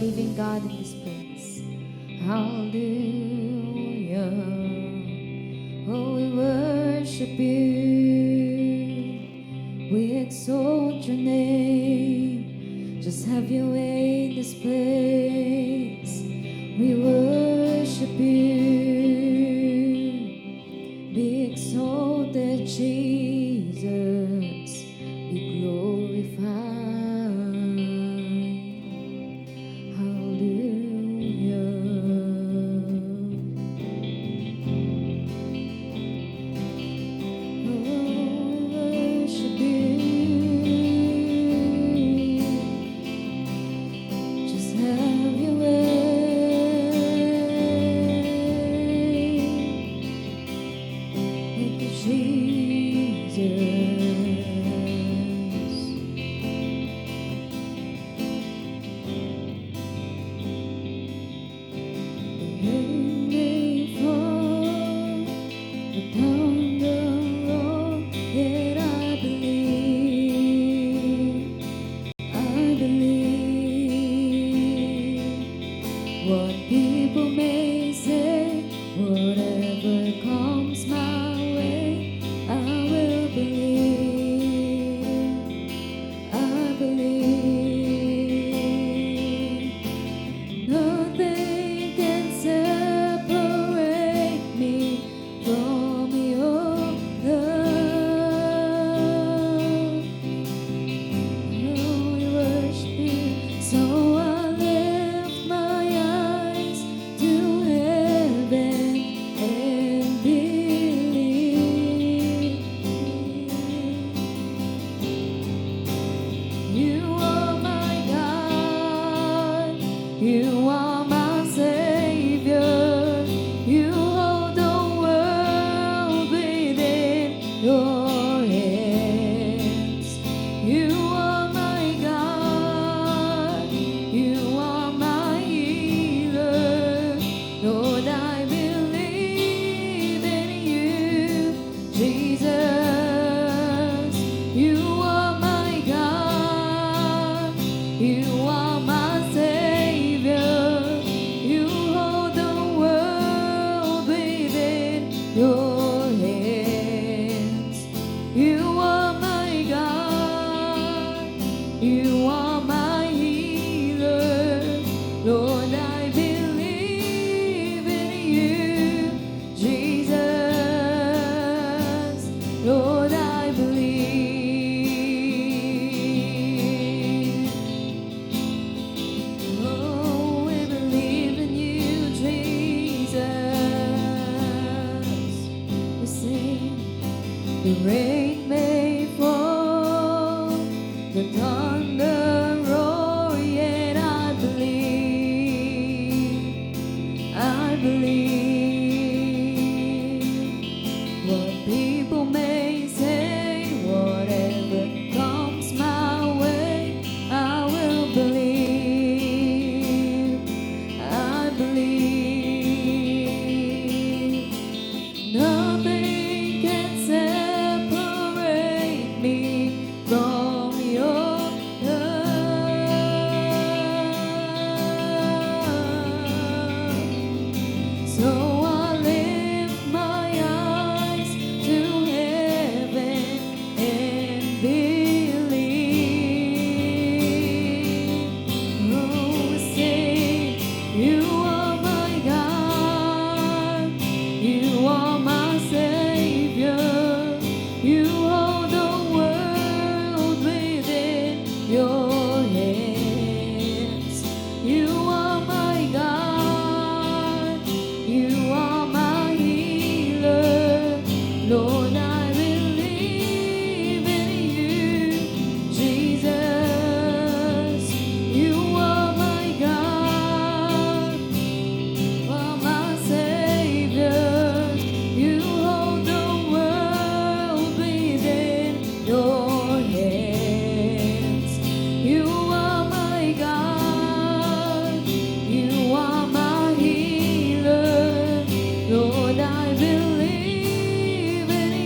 living God in this place. Hallelujah. Oh, we worship you. We exalt your name. Just have your way in this place. We worship you. Be exalted, Jesus. Be glorified. Hallelujah. Oh, worship you. Just have your way. Thank you, Jesus. What people may say, whatever comes my way, I will believe, I believe. Nothing can separate me from your love. Oh, we worship you, so I lift my eyes to heaven and believe. You are my God, you are my Savior, you hold the world within your hands. You are my God, you are my healer. Lord, I believe in you, Jesus. You are my God, you are my Savior. You hold the world within your hands. You are my God, you are my healer. Lord, I believe in you, Jesus. Lord, I believe. Oh, we believe in you, Jesus. We sing. The rain may fall, the thunder roar, yet I believe. What people may say, whatever comes my way, I will believe, I believe. Nothing can separate me from your love. So I lift my eyes to heaven and believe. Oh, say, you are my God, you are my Savior. You hold the world within your hands. You are my God, you are my healer. Lord, I believe in you, Jesus. You are my God, you are my Savior. You hold the world within your hands. You are my God, you are my healer. Lord, I believe in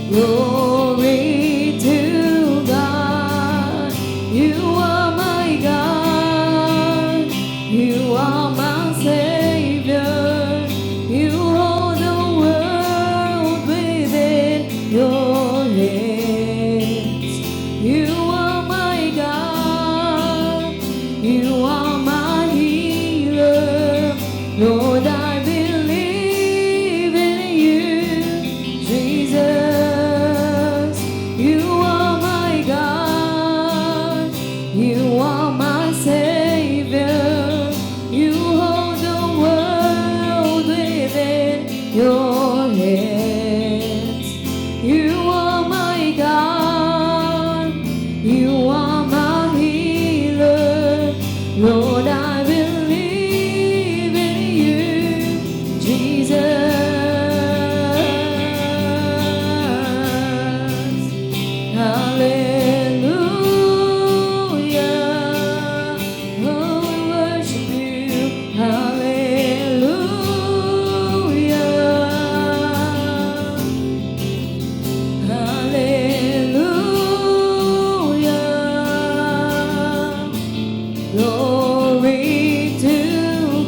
Glory to God. You are my God. You are my Savior. You hold the world within your hands. You are my God. You are my healer. Lord, I believe in you, Jesus. You are my God. You are my Savior. You hold the world within your hands. You are my God. You are my healer. Lord, I believe in you, Jesus. Hallelujah. Oh, we worship you. Hallelujah. Hallelujah. Glory to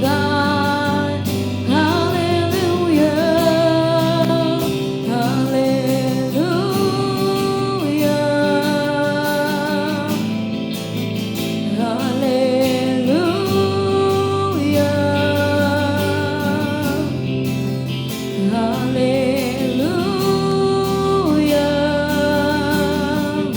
God. Hallelujah. Hallelujah. Hallelujah. Hallelujah.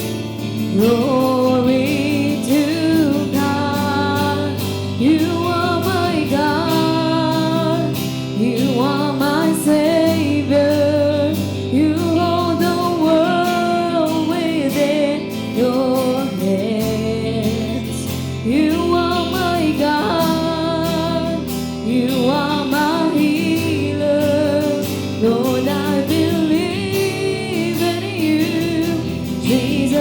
Glory to God. You are my God. You are my Savior. You hold the world within your hands. You are my God. You are my healer. Lord, I believe in you, Jesus.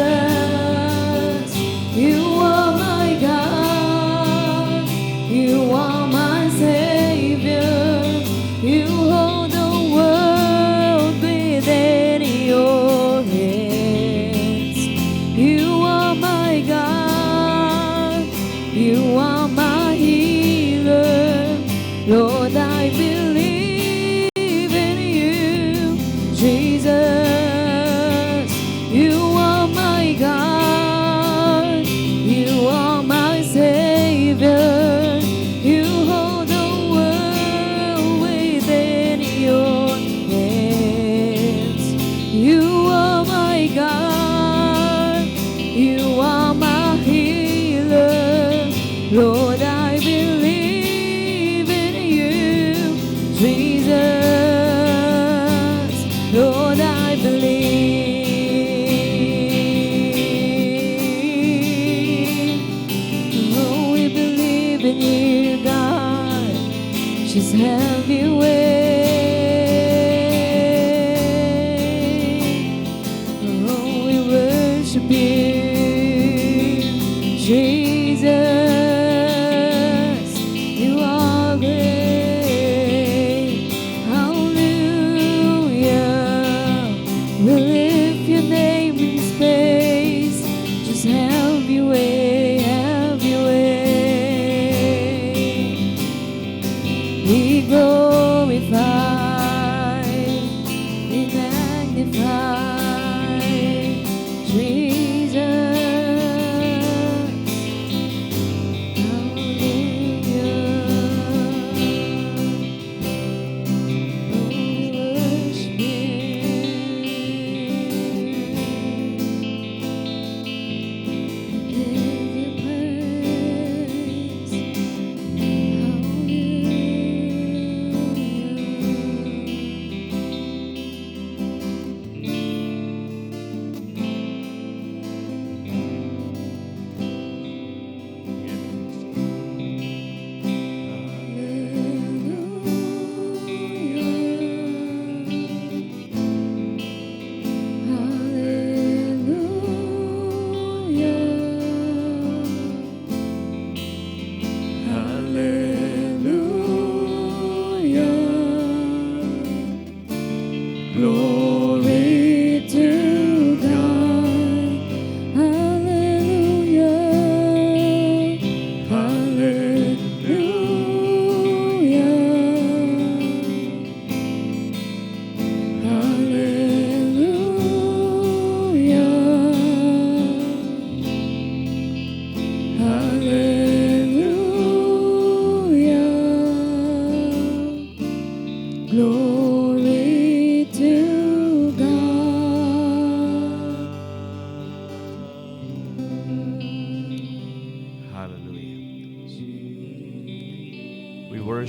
You are my God. You are my Savior. You hold the world within your hands. You are my God. You are my healer. Lord, I believe in you, Jesus. You are my God. You are my Savior. You hold the world within your hands. You are my God. You are my healer. Lord, I believe in you, Jesus. Lord, I believe. Oh, we believe in you, God. Just have your way. Oh, we worship you, Jesus. You are great. Hallelujah. We lift your name in space. Just have your way, have your way. Be glorified, be magnified, Jesus. Hallelujah. Oh, we worship you. Give you praise. Hallelujah.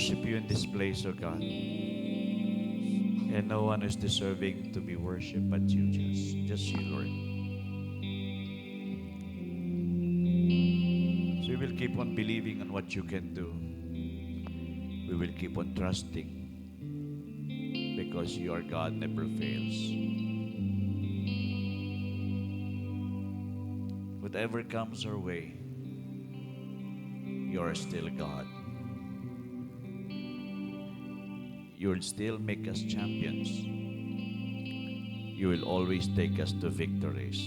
worship you in this place, O God. And no one is deserving to be worshipped but you, just you, Lord. So we will keep on believing on what you can do. We will keep on trusting because your God never fails. Whatever comes our way, you are still God. You will still make us champions. You will always take us to victories.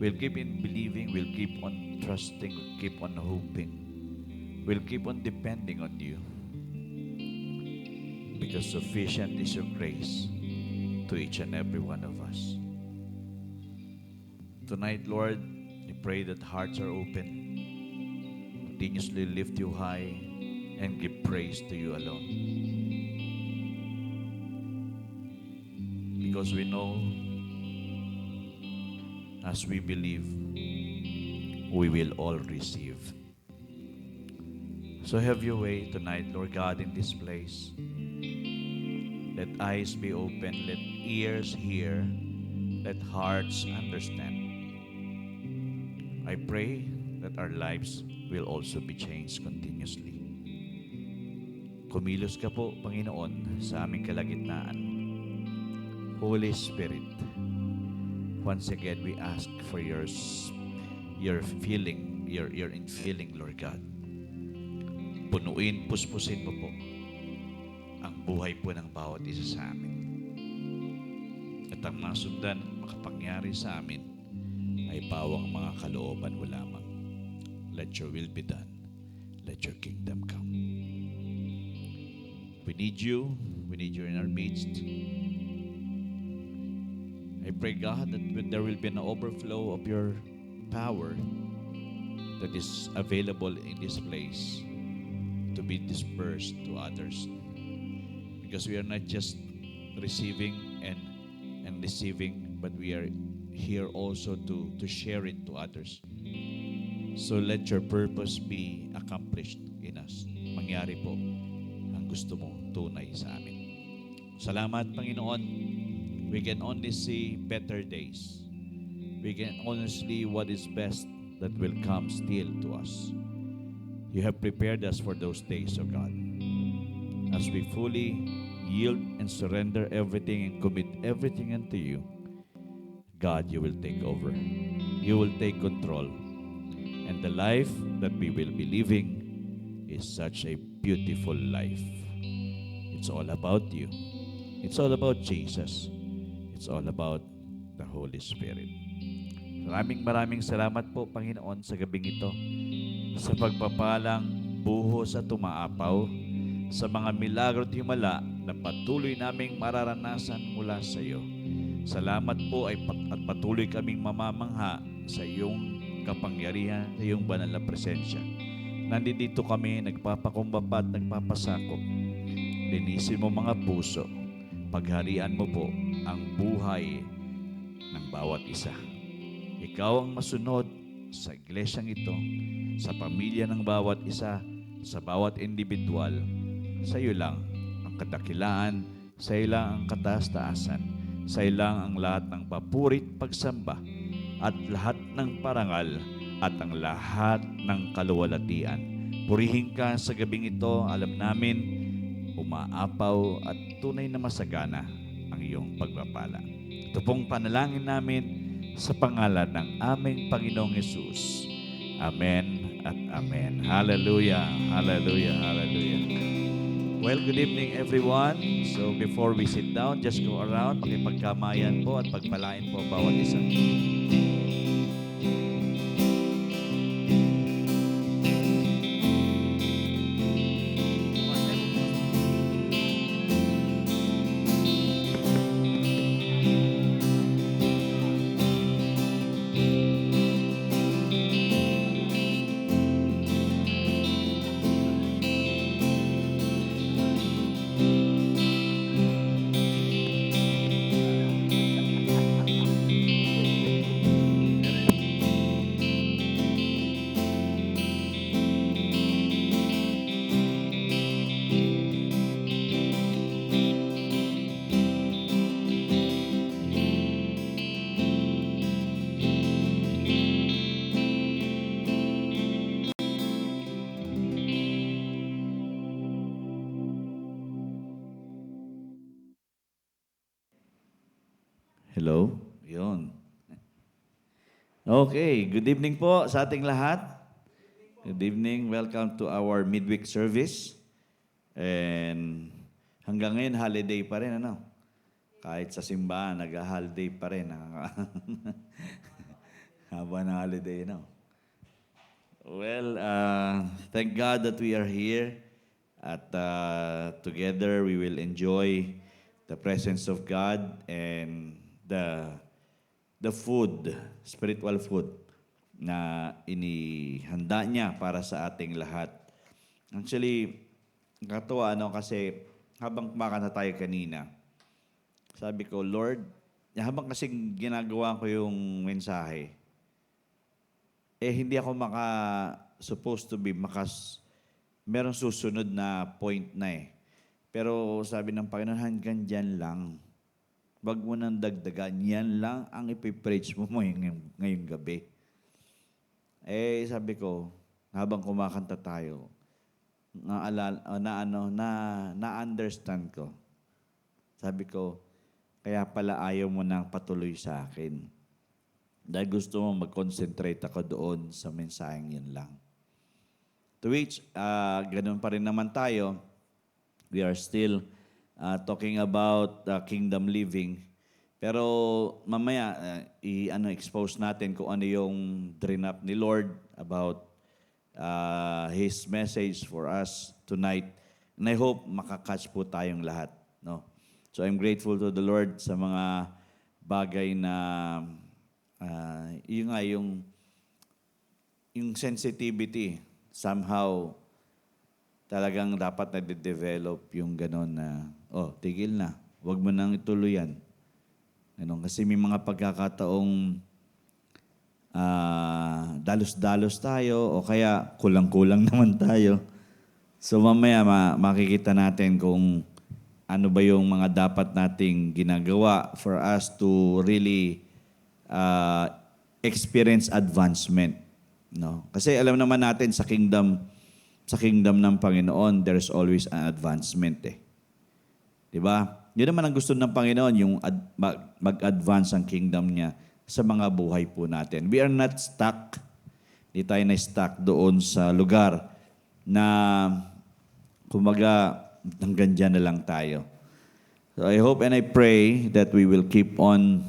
We'll keep on believing, we'll keep on trusting, we'll keep on hoping. We'll keep on depending on you. Because sufficient is your grace to each and every one of us. Tonight, Lord, I pray that hearts are open. Continuously lift you high and give praise to you alone. Because we know, as we believe, we will all receive. So have your way tonight, Lord God, in this place. Let eyes be open, let ears hear, let hearts understand. I pray that our lives will also be changed continuously. Kumilos ka po, Panginoon, sa aming kalagitnaan. Holy Spirit, once again we ask for your feeling, your infilling, Lord God. Punuin, puspusin mo po ang buhay po ng bawat isa sa amin. At ang masundan, makapangyari sa amin ay pawang mga kalooban mo lamang. Let your will be done. Let your kingdom come. We need you in our midst. I pray, God, that when there will be an overflow of your power that is available in this place to be dispersed to others. Because we are not just receiving and receiving, but we are here also to share it to others. So let your purpose be accomplished in us. Mangyari po ang gusto mo tunay sa amin. Salamat, Panginoon. We can only see better days. We can only see what is best that will come still to us. You have prepared us for those days, O God. As we fully yield and surrender everything and commit everything unto you, God, you will take over. You will take control. And the life that we will be living is such a beautiful life. It's all about you. It's all about Jesus. It's all about the Holy Spirit. Maraming salamat po, Panginoon, sa gabing ito, sa pagpapalang buhos at umaapaw, sa mga milagro at himala na patuloy naming mararanasan mula sa iyo. Salamat po at patuloy kaming mamamangha sa iyong kapangyarihan, sa iyong banal na presensya. Nandito kami, nagpapakumbaba at nagpapasakop. Linisin mo mga puso. Pagharian mo po ang buhay ng bawat isa. Ikaw ang masunod sa iglesyang ito, sa pamilya ng bawat isa, sa bawat individual. Sa iyo lang ang kadakilaan, sa iyo lang ang kataas-taasan, sa iyo lang ang lahat ng papurit pagsamba, at lahat ng parangal, at ang lahat ng kaluwalhatian. Purihin ka sa gabing ito, alam namin, umaapaw at tunay na masagana ang iyong pagpapala. Ito pong panalangin namin sa pangalan ng aming Panginoong Hesus. Amen at amen. Hallelujah, hallelujah, hallelujah. Well, good evening everyone. So before we sit down, just go around, pakipagkamayan po at pagpalain po bawat isa. Hello? Yun. Okay, good evening po sa ating lahat. Good evening. Welcome to our midweek service. And hanggang ngayon, holiday pa rin, ano? Kahit sa simbahan, nag-holiday pa rin. Haba ng holiday, no? Well, thank God that we are here. At together, we will enjoy the presence of God and the food, spiritual food na inihanda niya para sa ating lahat. Actually, nakatuwa kasi habang kumakanta tayo kanina, sabi ko, Lord, habang kasing ginagawa ko yung mensahe, hindi ako supposed to be, merong susunod na point na eh. Pero sabi ng Panginoon, hanggang dyan lang. Wag mo nang dagdagan. Yan lang ang ipipreach mo ngayong gabi. Sabi ko, habang kumakanta tayo, na-understand ko. Sabi ko, kaya pala ayaw mo nang patuloy sa akin. Dahil gusto mo mag-concentrate ako doon sa mensaheng yun lang. To which, ganun pa rin naman tayo. We are still talking about kingdom living. Pero mamaya, expose natin kung ano yung dream up ni Lord about His message for us tonight. And I hope makakatch po tayong lahat. No? So I'm grateful to the Lord sa mga bagay na yung sensitivity. Somehow, talagang dapat na de-develop yung gano'n na, tigil na. Huwag mo nang ituloy yan. Kasi may mga pagkakataong dalos-dalos tayo o kaya kulang-kulang naman tayo. So mamaya makikita natin kung ano ba yung mga dapat nating ginagawa for us to really experience advancement. No? Kasi alam naman natin sa kingdom ng Panginoon, there's always an advancement eh. 'Di ba? Yun naman ang gusto ng Panginoon, yung mag-advance ang kingdom niya sa mga buhay po natin. We are not stuck. Hindi tayo na-stuck doon sa lugar na kumaga hanggang dyan na lang tayo. So I hope and I pray that we will keep on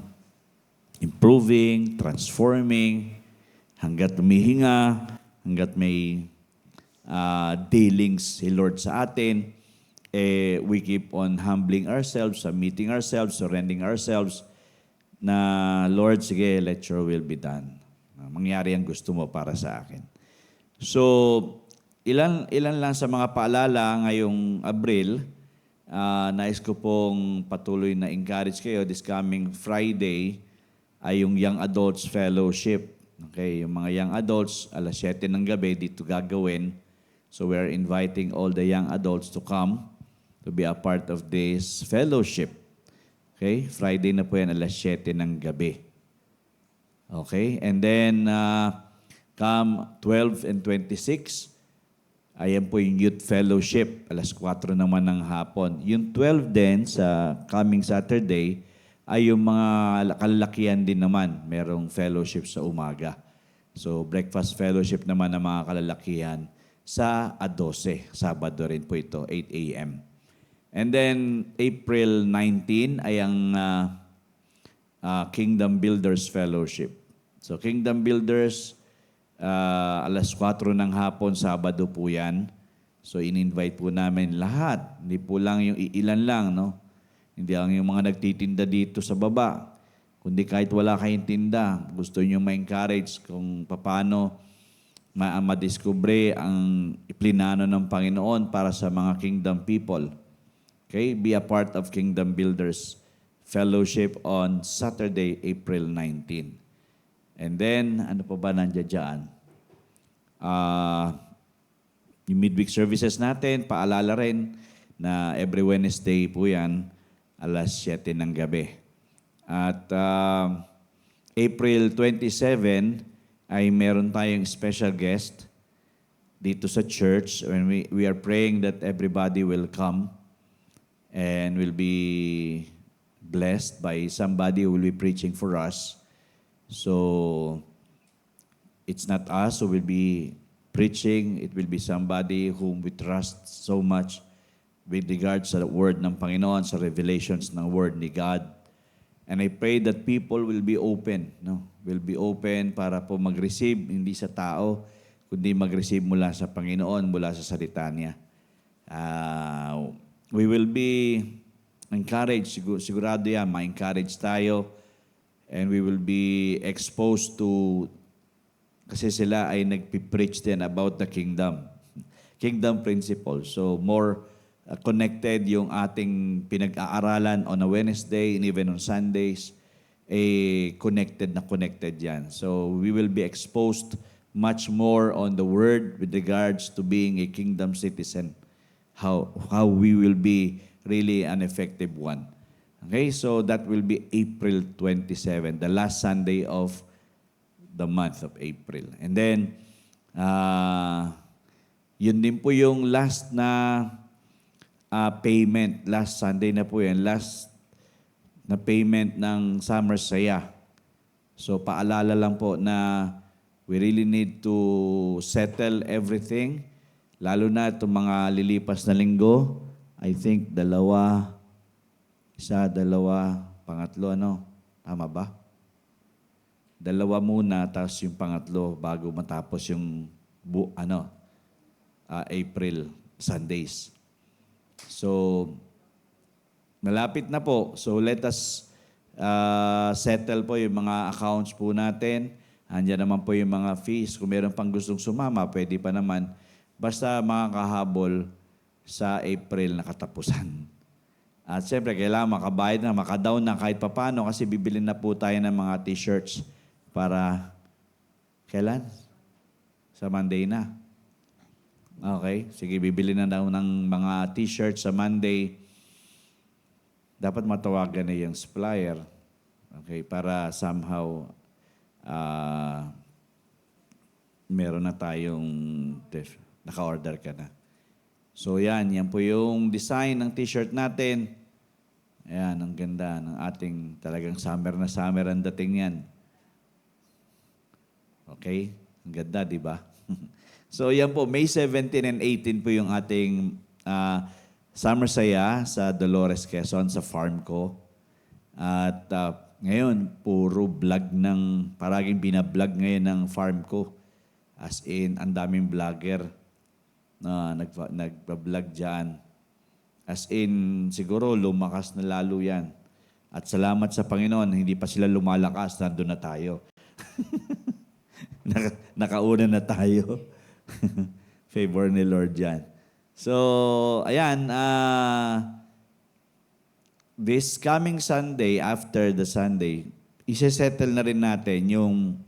improving, transforming, hanggat humihinga, hanggat may dealings si Lord sa atin, we keep on humbling ourselves, submitting ourselves, surrendering ourselves, na Lord, sige, let your will be done. Mangyari ang gusto mo para sa akin. So, ilan lang sa mga paalala ngayong Abril, nais ko pong patuloy na encourage kayo this coming Friday ay yung Young Adults Fellowship. Okay, yung mga young adults, 7:00 ng gabi, dito gagawin. So we are inviting all the young adults to come to be a part of this fellowship. Okay, Friday na po yan, 7:00 ng gabi. Okay, and then come 12 and 26, ayan po yung youth fellowship, 4:00 naman ng hapon. Yung 12 din sa coming Saturday, ay yung mga kalalakihan din naman, merong fellowship sa umaga. So, breakfast fellowship naman ng mga kalalakihan sa 12, Sabado rin po ito, 8 a.m. And then, April 19 ay ang Kingdom Builders Fellowship. So, Kingdom Builders, 4:00 ng hapon, Sabado po yan. So, in-invite po namin lahat. Hindi po lang yung ilan lang, no? Hindi lang yung mga nagtitinda dito sa baba. Kundi kahit wala kayong tinda, gusto nyo ma-encourage kung paano ma-discover ang plinano ng Panginoon para sa mga kingdom people. Okay? Be a part of Kingdom Builders Fellowship on Saturday, April 19. And then, ano pa ba nandiyan dyan? Yung midweek services natin, paalala rin na every Wednesday po yan, 7:00 ng gabi. At April 27 ay meron tayong special guest dito sa church when we are praying that everybody will come and will be blessed by somebody who will be preaching for us. So, it's not us who will be preaching. It will be somebody whom we trust so much with regards sa word ng Panginoon, sa revelations ng word ni God. And I pray that people will be open, no? Will be open para po mag-receive, hindi sa tao, kundi mag-receive mula sa Panginoon, mula sa salita niya. We will be encouraged, sigurado yan, ma-encourage tayo, and we will be exposed to, kasi sila ay nagpipreach din about the kingdom. Kingdom principles. So more connected yung ating pinag-aaralan on a Wednesday and even on Sundays, connected yan. So we will be exposed much more on the word with regards to being a kingdom citizen, how we will be really an effective one. Okay, so that will be April 27, the last Sunday of the month of April. And then, yun din po yung last na payment. Last Sunday na po yan. Last na payment ng Summer Saya. So, paalala lang po na we really need to settle everything. Lalo na itong mga lilipas na linggo. I think isa, dalawa, pangatlo, ano? Tama ba? Dalawa muna, tapos yung pangatlo bago matapos yung April Sundays. So, malapit na po. So, let us settle po yung mga accounts po natin. Andiyan naman po yung mga fees. Kung meron pang gustong sumama, pwede pa naman. Basta makakahabol sa April na katapusan. At siyempre, kailangan makabayad na, makadown na kahit papano kasi bibilin na po tayo ng mga t-shirts para kailan? Sa Monday na. Okay? Sige, bibili na daw ng mga t-shirts sa Monday. Dapat matawagan na yung supplier. Okay? Para somehow meron na tayong naka-order ka na. So yan po yung design ng t-shirt natin. Ayan, ang ganda ng ating talagang summer na summer ang dating yan. Okay? Ang ganda, di ba? So yan po, May 17 and 18 po yung ating Summer Saya sa Dolores, Quezon, sa farm ko. At ngayon, puro vlog paraging binablog ngayon ng farm ko. As in, ang daming vlogger na nagpa-vlog dyan. As in, siguro lumakas na lalo yan. At salamat sa Panginoon, hindi pa sila lumalakas, nandun na tayo. Nakauna na tayo. Favor ni Lord yan. So, ayan, this coming Sunday, after the Sunday, isa-settle na rin natin yung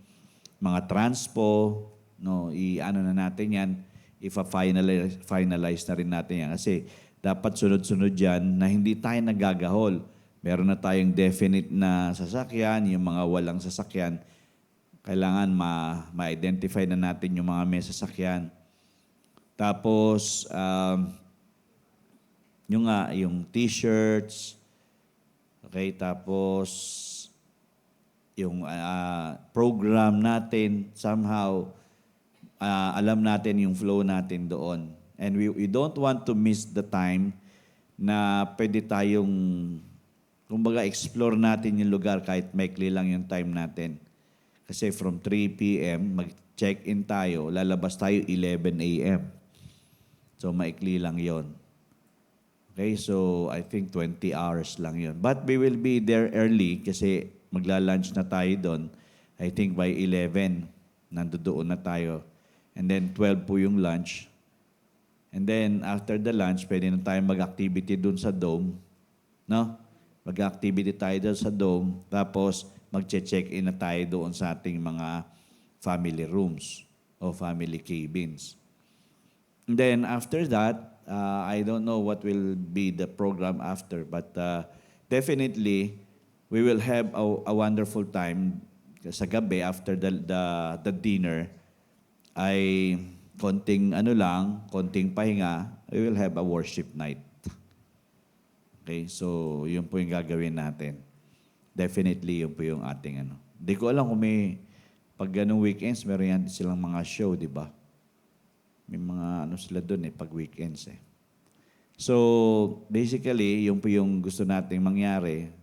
mga transpo, no, na natin yan, finalize na rin natin yan. Kasi dapat sunod-sunod yan na hindi tayo nagagahol. Meron na tayong definite na sasakyan, yung mga walang sasakyan, kailangan ma-identify na natin yung mga may sasakyan. Tapos, yung t-shirts, okay, tapos yung program natin, somehow, alam natin yung flow natin doon. And we don't want to miss the time na pwede tayong, kumbaga, explore natin yung lugar kahit maikli lang yung time natin. Kasi from 3 p.m., mag-check-in tayo, lalabas tayo 11 a.m. So, maikli lang yon. Okay, so I think 20 hours lang yon. But we will be there early kasi magla-lunch na tayo doon. I think by 11, nandoon na tayo. And then 12 po yung lunch. And then after the lunch, pwede na tayo mag-activity doon sa dome. No? Mag-activity tayo doon sa dome. Tapos, magche-check-in na tayo doon sa ating mga family rooms o family cabins. And then after that, I don't know what will be the program after, but definitely, we will have a wonderful time sa gabi after the dinner. Ay konting konting pahinga, we will have a worship night. Okay? So, yun po yung gagawin natin. Definitely, yun po yung ating ano. Hindi ko alam kung may, pag ganung weekends, meron yan silang mga show, di ba? May mga ano sila doon pag weekends So, basically, yun po yung gusto nating mangyari.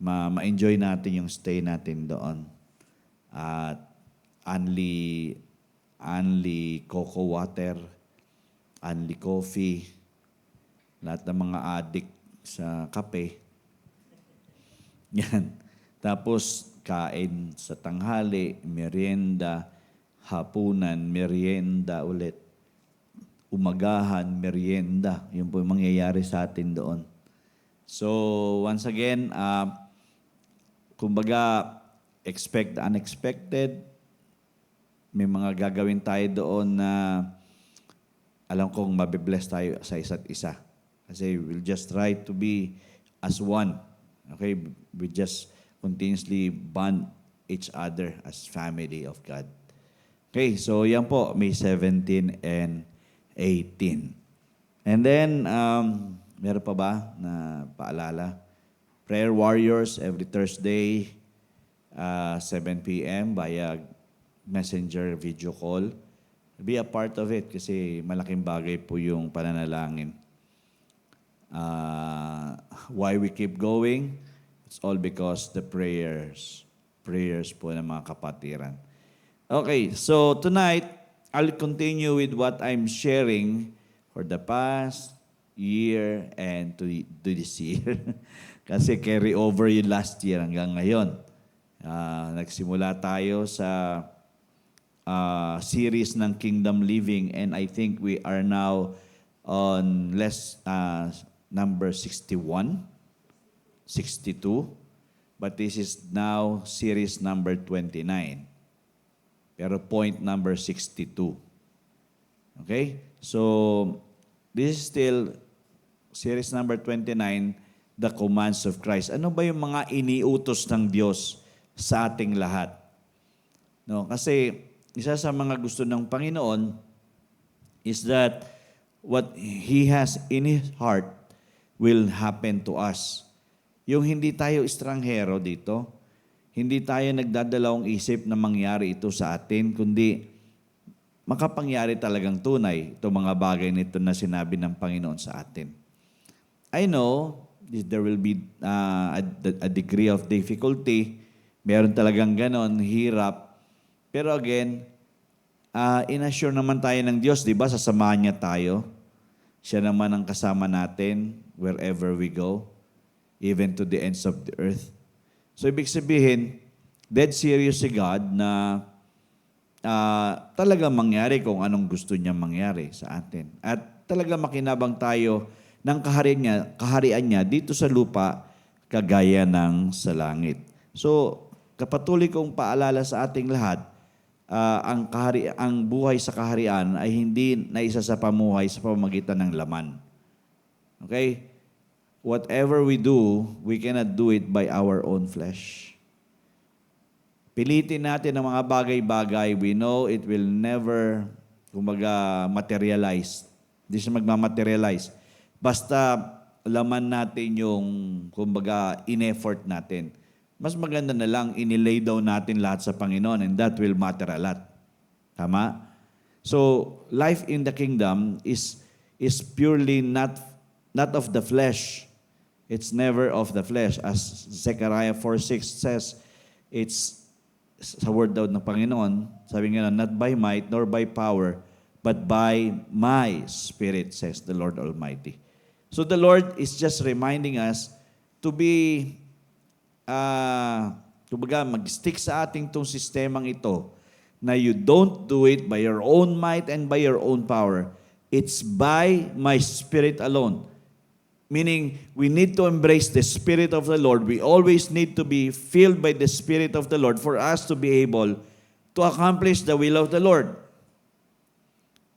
Ma-enjoy natin yung stay natin doon. At only cocoa water, only coffee, lahat ng mga addict sa kape. Yan. Tapos, kain sa tanghali, merienda, hapunan, merienda ulit. Umagahan, merienda. Yun po yung mangyayari sa atin doon. So, once again, kumbaga, expect the unexpected. May mga gagawin tayo doon na alam kong mabibless tayo sa isa't isa. Kasi we'll just try to be as one. Okay? We just continuously bond each other as family of God. Okay, so yan po, May 17 and 18. And then, meron pa ba na paalala? Prayer Warriors every Thursday, 7 p.m. via messenger video call. Be a part of it kasi malaking bagay po yung pananalangin. Why we keep going? It's all because the prayers po ng mga kapatiran. Okay, so tonight, I'll continue with what I'm sharing for the past year and to this year. Kasi carry over yung last year hanggang ngayon. Nagsimula tayo sa series ng Kingdom Living and I think we are now on number 61, 62, but this is now series number 29. Pero point number 62. Okay? So, this is still series number 29, The Commands of Christ. Ano ba yung mga iniutos ng Diyos sa ating lahat? No, kasi isa sa mga gusto ng Panginoon is that what He has in His heart will happen to us. Yung hindi tayo estranghero dito, hindi tayo nagdadalawang isip na mangyari ito sa atin, kundi makapangyari talagang tunay itong mga bagay nito na sinabi ng Panginoon sa atin. I know there will be a degree of difficulty. Meron talagang ganon, hirap. Pero again, inassure naman tayo ng Diyos, di ba? Sasamahan niya tayo. Siya naman ang kasama natin wherever we go, even to the ends of the earth. So, ibig sabihin, dead serious si God na talagang mangyari kung anong gusto niya mangyari sa atin. At talagang makinabang tayo ng kaharian niya dito sa lupa kagaya ng sa langit. So, kapatuloy kong paalala sa ating lahat, ang buhay sa kaharian ay hindi na isa sa pamuhay sa pamamagitan ng laman. Okay? Whatever we do, we cannot do it by our own flesh. Pilitin natin ang mga bagay-bagay. We know it will never, materialize. Hindi siya magmamaterialize. Basta laman natin yung, in-effort natin. Mas maganda na lang, inilay down natin lahat sa Panginoon and that will matter a lot. Tama? So, life in the kingdom is purely not of the flesh. It's never of the flesh. As Zechariah 4:6 says, it's sa word daw ng Panginoon, sabi nga, not by might nor by power, but by my Spirit, says the Lord Almighty. So the Lord is just reminding us to be, mag-stick sa ating tong sistemang ito, na you don't do it by your own might and by your own power. It's by my Spirit alone. Meaning, we need to embrace the Spirit of the Lord. We always need to be filled by the Spirit of the Lord for us to be able to accomplish the will of the Lord.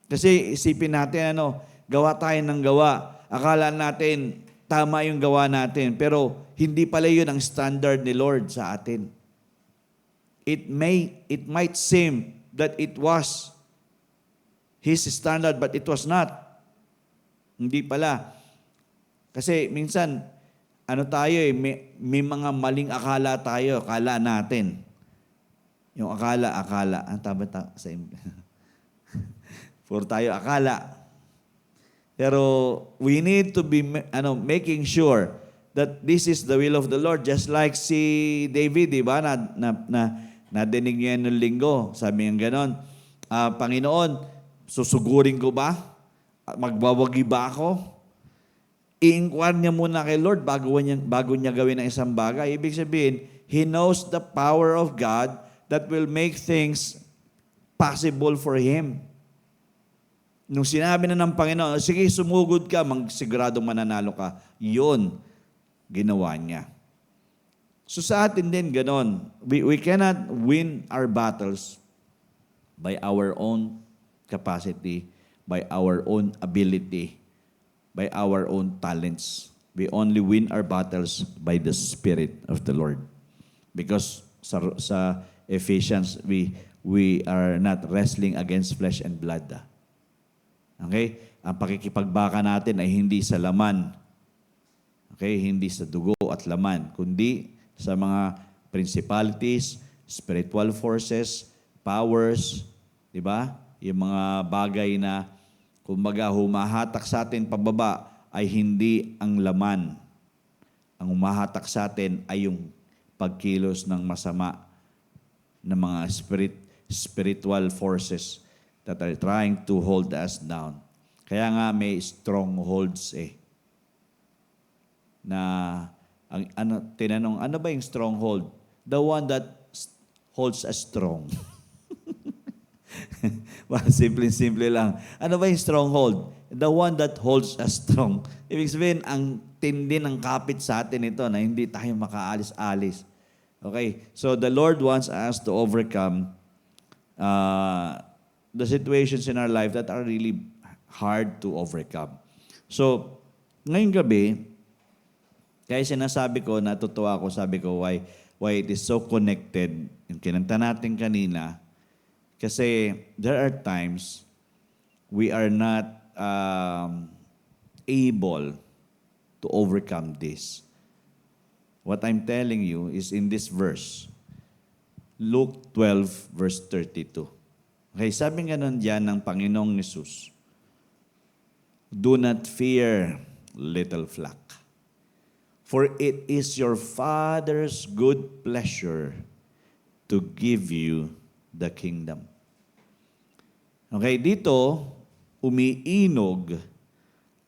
Kasi isipin natin, gawa tayo ng gawa. Akala natin, tama yung gawa natin. Pero hindi pala yun ang standard ni Lord sa atin. It might seem that it was His standard, but it was not. Hindi pala. Kasi minsan, ano tayo may mga maling akala tayo, akala natin. Yung akala. Ang tama sa puro tayo akala. Pero we need to be making sure that this is the will of the Lord. Just like si David, di ba? Nadinig niya ng linggo. Sabi niya ganon, Panginoon, susugurin ko ba? Magbawagi ba ako? I-inquire niya muna kay Lord bago niya gawin ang isang bagay. Ibig sabihin, he knows the power of God that will make things possible for him. Nung sinabi na ng Panginoon, sige, sumugod ka, siguradong mananalo ka. Yun, ginawa niya. So sa atin din, ganon. We cannot win our battles by our own capacity, by our own ability, by our own talents. We only win our battles by the Spirit of the Lord. Because sa Ephesians, we are not wrestling against flesh and blood. Okay? Ang pakikipagbaka natin ay hindi sa laman. Okay? Hindi sa dugo at laman, kundi sa mga principalities, spiritual forces, powers, di ba? Yung mga bagay na kumbaga humahatak sa atin pababa ay hindi ang laman. Ang humahatak sa atin ay yung pagkilos ng masama ng mga spiritual forces that are trying to hold us down. Kaya nga may strongholds na tinanong, ano ba yung stronghold? The one that holds us strong. Simple lang. Ano ba yung stronghold? The one that holds us strong. Ibig sabihin, ang tindi ng kapit sa atin ito na hindi tayo makaalis-alis. Okay? So the Lord wants us to overcome the situations in our life that are really hard to overcome. So, ngayong gabi, kaya sinasabi ko, natutuwa ako, sabi ko, why it is so connected, yung kinanta natin kanina, kasi there are times we are not able to overcome this. What I'm telling you is in this verse, Luke 12, verse 32. Okay, sabi nga nun dyan ng Panginoong Yesus, do not fear, little flock, for it is your Father's good pleasure to give you the kingdom. Okay, dito, umiinog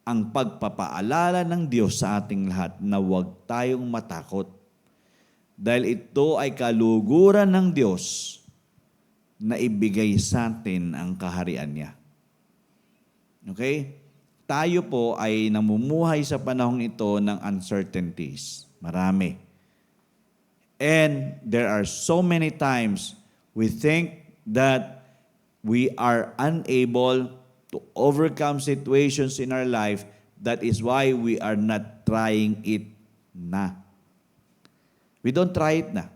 ang pagpapaalala ng Diyos sa ating lahat na huwag tayong matakot. Dahil ito ay kaluguran ng Diyos na ibigay sa atin ang kaharian niya. Okay? Tayo po ay namumuhay sa panahong ito ng uncertainties. Marami. And there are so many times we think that we are unable to overcome situations in our life. That is why we are not trying it na. We don't try it na.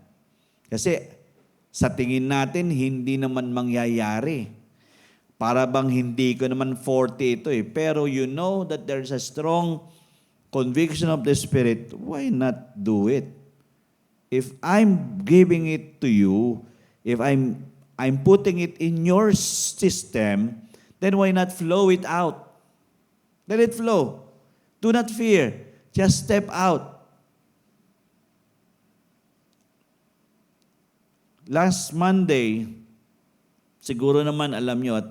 Kasi sa tingin natin, hindi naman mangyayari. Para bang hindi ko naman forte ito Pero you know that there's a strong conviction of the Spirit, why not do it? If I'm giving it to you, if I'm putting it in your system, then why not flow it out? Let it flow. Do not fear. Just step out. Last Monday, siguro naman alam nyo at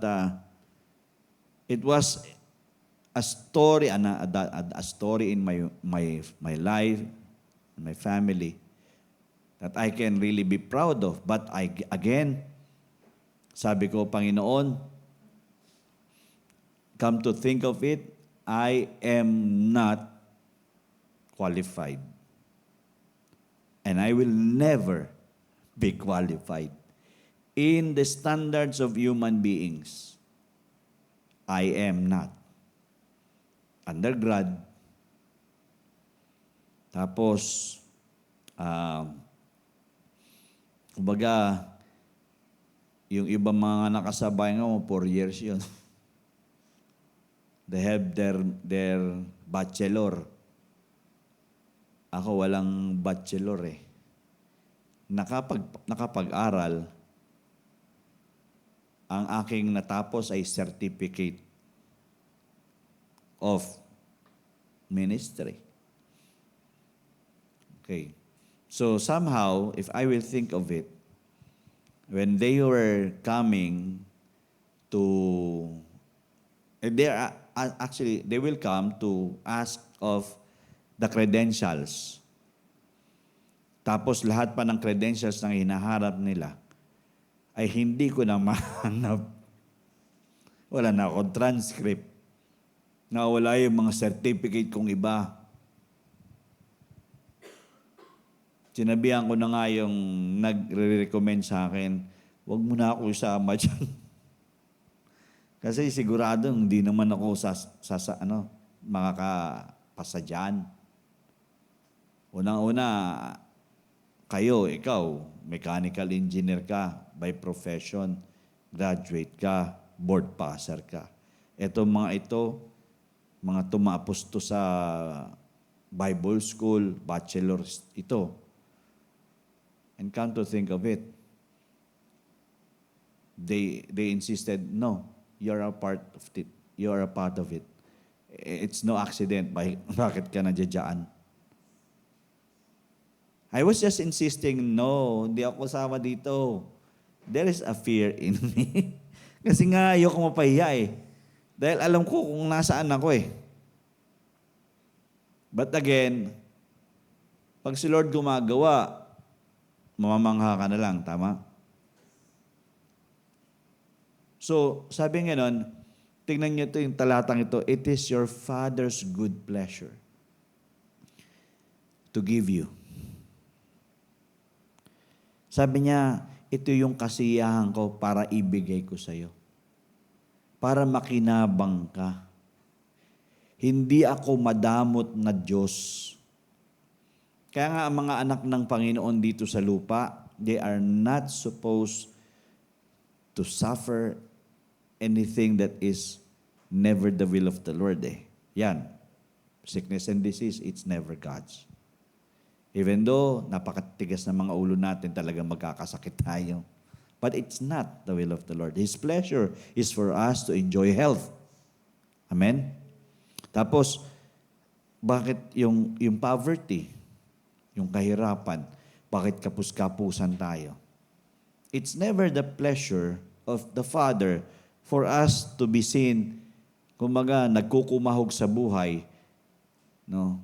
it was a story, a story in my life, and my family that I can really be proud of. But again, sabi ko, Panginoon, come to think of it, I am not qualified. And I will never be qualified. In the standards of human beings, I am not. Undergrad. Tapos, kumbaga, yung ibang mga nakasabay nga, 4 years yun. They have their bachelor. Ako walang bachelor eh. Nakapag-aral, ang aking natapos ay certificate of ministry. Okay. So somehow, if I will think of it, when they were coming to, actually, they will come to ask of the credentials. Tapos lahat pa ng credentials na hinaharap nila ay hindi ko na mahanap. Wala na akong transcript. Nawala yung mga certificate kong iba. Sinabihan ko na nga yung nagre-recommend sa akin, huwag mo na ako isama dyan. Kasi sigurado hindi naman ako makakapasa dyan. Unang-una, ikaw, mechanical engineer ka by profession, graduate ka, board passer ka. Mga tumapos to sa Bible school, bachelor's ito. And come to think of it, they insisted, no, you're a part of it. You're a part of it. It's no accident. Bakit ka nandiyan? I was just insisting, no, hindi ako kasama dito. There is a fear in me. Kasi nga, ayoko mapahiya eh. Dahil alam ko kung nasaan ako eh. But again, pag si Lord gumagawa, mamamangha ka na lang, tama? So, sabi nga nun, tingnan niyo ito yung talatang ito, it is your Father's good pleasure to give you. Sabi niya, ito yung kasiyahan ko para ibigay ko sa iyo. Para makinabang ka. Hindi ako madamot na Diyos. Kaya nga ang mga anak ng Panginoon dito sa lupa, they are not supposed to suffer anything that is never the will of the Lord eh. Yan. Sickness and disease, it's never God's. Even though napakatigas na mga ulo natin, talagang magkakasakit tayo. But it's not the will of the Lord. His pleasure is for us to enjoy health. Amen? Tapos, bakit yung poverty, yung kahirapan, bakit kapus-kapusan tayo? It's never the pleasure of the Father for us to be seen, kumbaga, nagkukumahog sa buhay, no?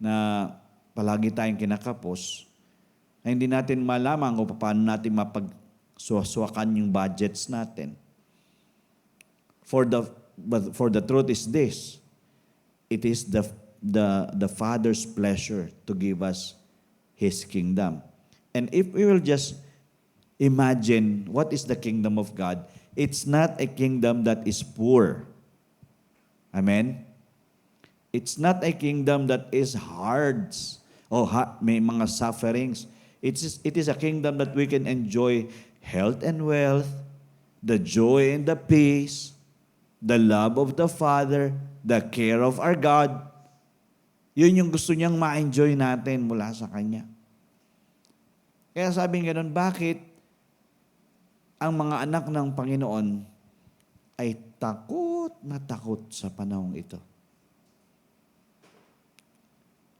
Na palagi tayong kinakapos, na hindi natin malaman kung paano natin mapagsuwakan yung budgets natin. For the truth is this, it is the Father's pleasure to give us His kingdom. And if we will just imagine what is the kingdom of God, it's not a kingdom that is poor. Amen? It's not a kingdom that is hard o may mga sufferings. It is a kingdom that we can enjoy health and wealth, the joy and the peace, the love of the Father, the care of our God. Yun yung gusto niyang ma-enjoy natin mula sa Kanya. Kaya sabi nga nun, bakit ang mga anak ng Panginoon ay takot na takot sa panahong ito?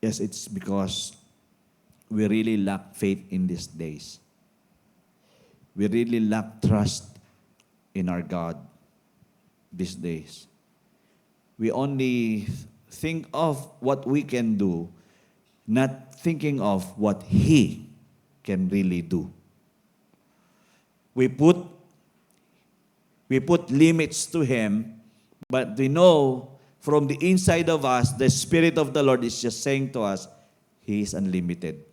Yes, it's because we really lack faith in these days. We really lack trust in our God these days. We only think of what we can do, not thinking of what He can really do. We put limits to Him, but we know from the inside of us, the Spirit of the Lord is just saying to us, He is unlimited.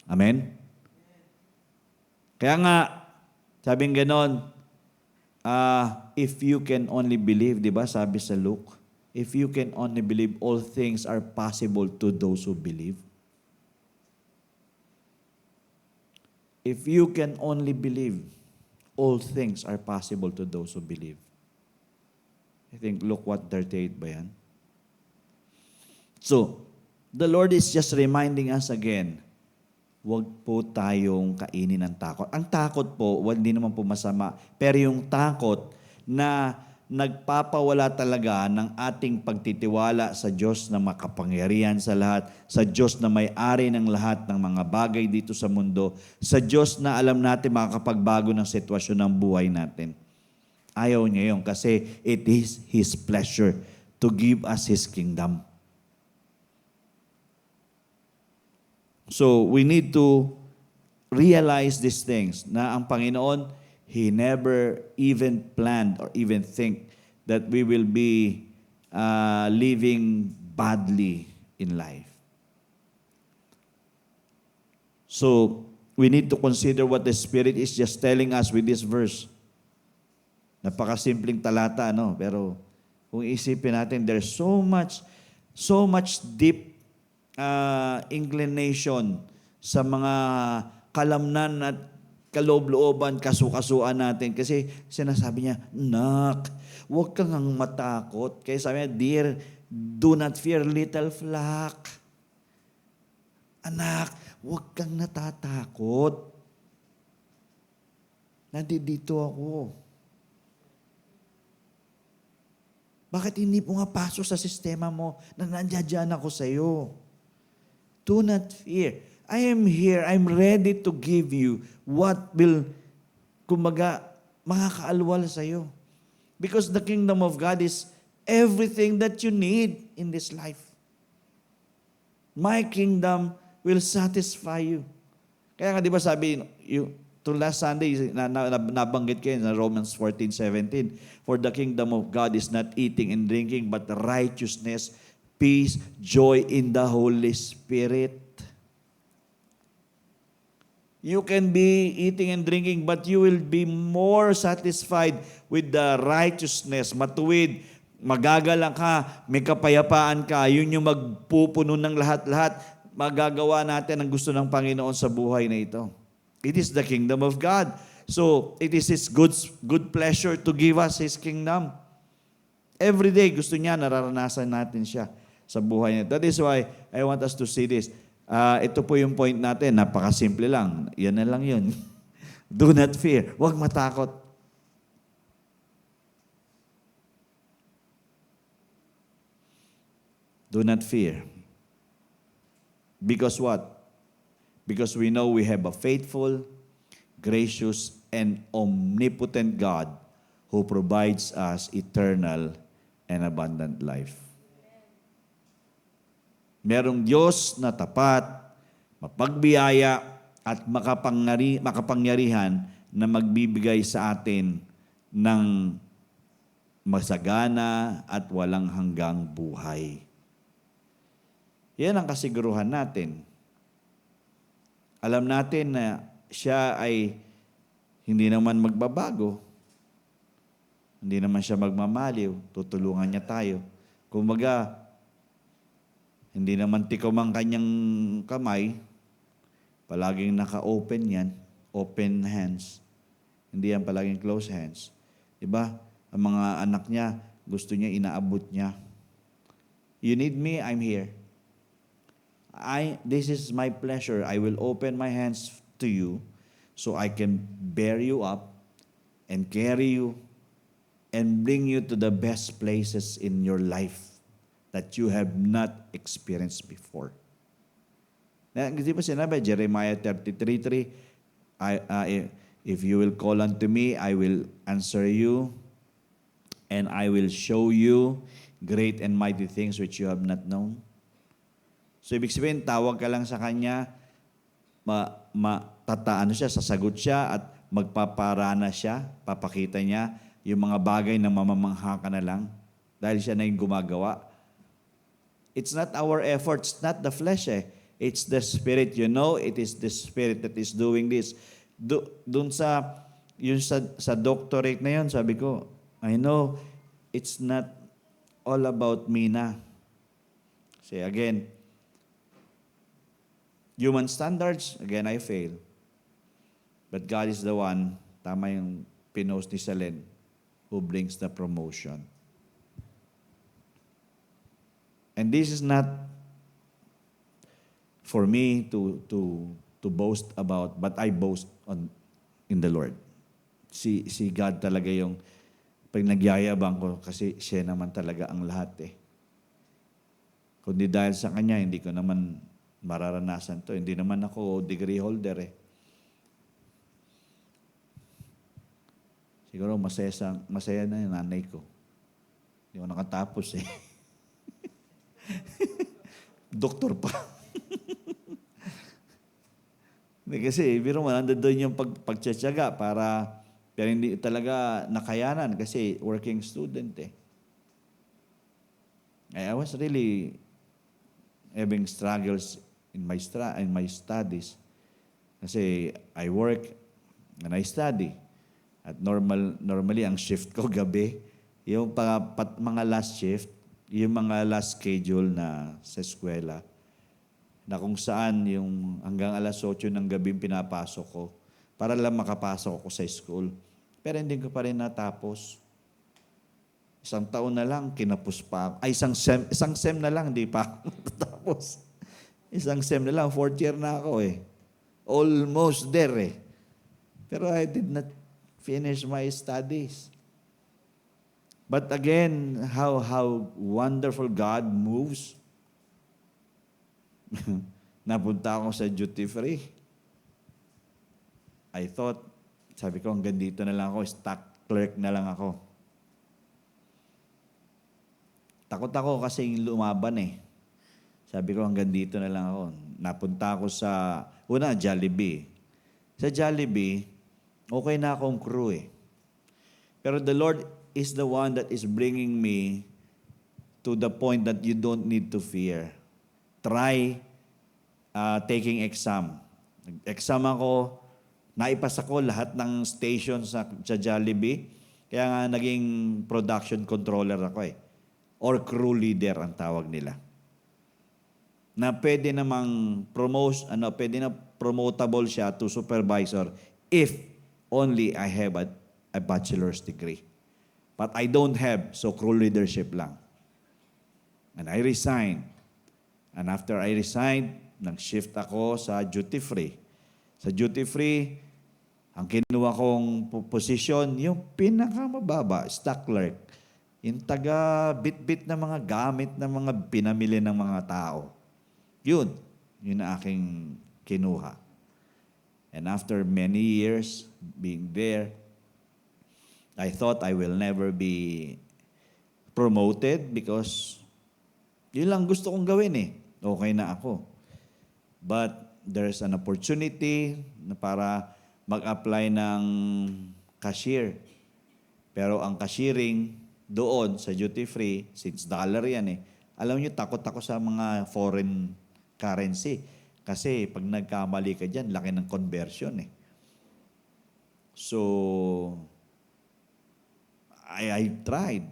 Amen? Kaya nga, sabing ganon, if you can only believe, di ba, sabi sa Luke, if you can only believe, all things are possible to those who believe. If you can only believe, all things are possible to those who believe. I think, look what 38 ba yan? So, The Lord is just reminding us again, huwag po tayong kainin ng takot. Ang takot po, hindi naman po masama, pero yung takot na nagpapawala talaga ng ating pagtitiwala sa Diyos na makapangyarihan sa lahat, sa Diyos na may-ari ng lahat ng mga bagay dito sa mundo, sa Diyos na alam natin makakapagbago ng sitwasyon ng buhay natin. Ayaw niya yun kasi it is His pleasure to give us His kingdom. So, we need to realize these things na ang Panginoon, He never even planned or even think that we will be living badly in life. So, we need to consider what the Spirit is just telling us with this verse. Napakasimpleng talata, no? Pero kung isipin natin, there's so much deep inclination sa mga kalamnan at kaloob-looban, kasukasuan natin. Kasi sinasabi niya, Nak, huwag kang matakot. Kaya sabi niya, Dear, do not fear, little flock. Anak, huwag kang natatakot. Nandito ako. Bakit hindi po nga pasok sa sistema mo na nandiyan ako sa iyo? Do not fear. I am here. I'm ready to give you what will, kumbaga, makakaalwal sa iyo. Because the kingdom of God is everything that you need in this life. My kingdom will satisfy you. Kaya nga, di ba sabi, to last Sunday, nabanggit kayo na Romans 14:17, for the kingdom of God is not eating and drinking, but righteousness, peace, joy in the Holy Spirit. You can be eating and drinking, but you will be more satisfied with the righteousness, matuwid, magagalang ka, may kapayapaan ka, yun yung magpupuno ng lahat-lahat, magagawa natin ang gusto ng Panginoon sa buhay na ito. It is the kingdom of God. So, it is His good pleasure to give us His kingdom. Every day, gusto niya, nararanasan natin siya sa buhay niya. That is why I want us to see this. Ito po yung point natin, napakasimple lang. Yan na lang yun. Do not fear. Huwag matakot. Do not fear. Because what? Because we know we have a faithful, gracious, and omnipotent God who provides us eternal and abundant life. Merong Diyos na tapat, mapagbiyaya, at makapangyarihan na magbibigay sa atin ng masagana at walang hanggang buhay. Yan ang kasiguruhan natin. Alam natin na siya ay hindi naman magbabago. Hindi naman siya magmamaliw. Tutulungan niya tayo. Kumbaga, hindi naman tikom ang kanyang kamay. Palaging naka-open yan. Open hands. Hindi yan palaging closed hands. Diba? Ang mga anak niya, gusto niya, inaabot niya. You need me, I'm here. This is my pleasure. I will open my hands to you so I can bear you up and carry you and bring you to the best places in your life that you have not experienced before. Di ba sinabi, Jeremiah 33:3, if you will call unto me, I will answer you, and I will show you great and mighty things which you have not known. So, ibig sabihin, tawag ka lang sa Kanya, sasagot siya at magpaparana siya, papakita niya yung mga bagay na mamamangha ka na lang dahil siya na yung gumagawa. It's not our efforts, not the flesh It's the Spirit. You know, it is the Spirit that is doing this. Doon sa doctorate na yun, sabi ko, I know it's not all about me na. Say again, human standards, again, I fail. But God is the one, tama yung pinost ni Salen, who brings the promotion. And this is not for me to boast about, but I boast in the Lord. Si God talaga yung pag nagyayabang ko kasi siya naman talaga ang lahat eh. Kundi dahil sa Kanya, hindi ko naman mararanasan to. Hindi naman ako degree holder eh. Siguro masaya na yung nanay ko. Hindi ko nakatapos eh. Doktor pa. Kasi biro mo, doon yung pagtsatsaga para, pero hindi talaga nakayanan kasi working student eh. I was really having struggles in my studies. Kasi I work and I study. At normally ang shift ko gabi. Yung mga last shift, yung mga last schedule na sa eskwela, na kung saan yung hanggang alas 8 ng gabi pinapasok ko para lang makapasok ako sa school. Pero hindi ko pa rin natapos. Isang taon na lang, kinapos pa ako. Ay, isang sem na lang, di pa ako natapos. Isang sem na lang, 4th year na ako eh. Almost there eh. Pero I did not finish my studies. But again, how wonderful God moves. Napunta ako sa duty free. I thought, sabi ko, hanggang dito na lang ako, stock clerk na lang ako. Takot ako kasi lumaban eh. Sabi ko, hanggang dito na lang ako. Napunta ako sa, Jollibee. Sa Jollibee, okay na akong crew eh. Pero the Lord is the one that is bringing me to the point that you don't need to fear. Try taking exam. Exam ako, naipasa ko lahat ng stations sa Jollibee. Kaya nga naging production controller ako eh. Or crew leader ang tawag nila. Na pwede namang pwede na promotable siya to supervisor if only I have a bachelor's degree. But I don't have, so crew leadership lang. And I resigned. And after I resigned, nag-shift ako sa duty free. Sa duty free, ang kinuha kong position, yung pinakamababa, stock clerk. Yung taga-bit-bit na mga gamit na mga pinamili ng mga tao. Yun ang aking kinuha. And after many years being there, I thought I will never be promoted because yun lang gusto kong gawin eh. Okay na ako. But there's an opportunity na para mag-apply ng cashier. Pero ang cashiering doon sa duty free, since dollar yan eh, alam niyo, takot ako sa mga foreign currency. Kasi pag nagkamali ka dyan, laki ng conversion eh. So, I tried.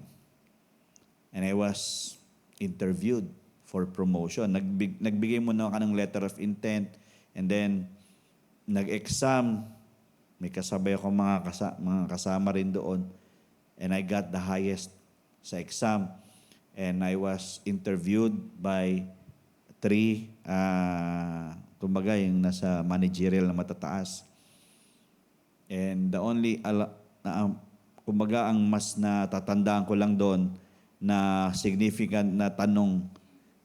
And I was interviewed for promotion. Nagbigay muna ako ng letter of intent. And then, nag-exam. May kasabay ako mga kasama rin doon. And I got the highest sa exam. And I was interviewed by 3, kumbaga yung nasa managerial na matataas. And the only, kumbaga ang mas natatandaan ko lang doon na significant na tanong,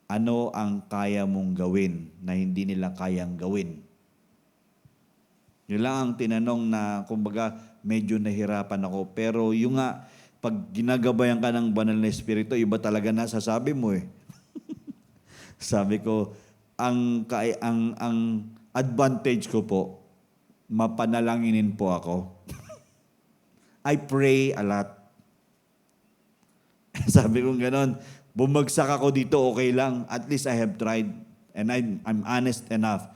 ano ang kaya mong gawin na hindi nila kayang gawin? Yun lang ang tinanong na, kumbaga, medyo nahirapan ako. Pero yung nga, pag ginagabayan ka ng banal na espiritu, iba talaga nasasabi mo eh. Sabi ko, ang advantage ko po, mapanalanginin po ako. I pray a lot. Sabi ko gano'n, bumagsak ako dito, okay lang. At least I have tried. And I'm honest enough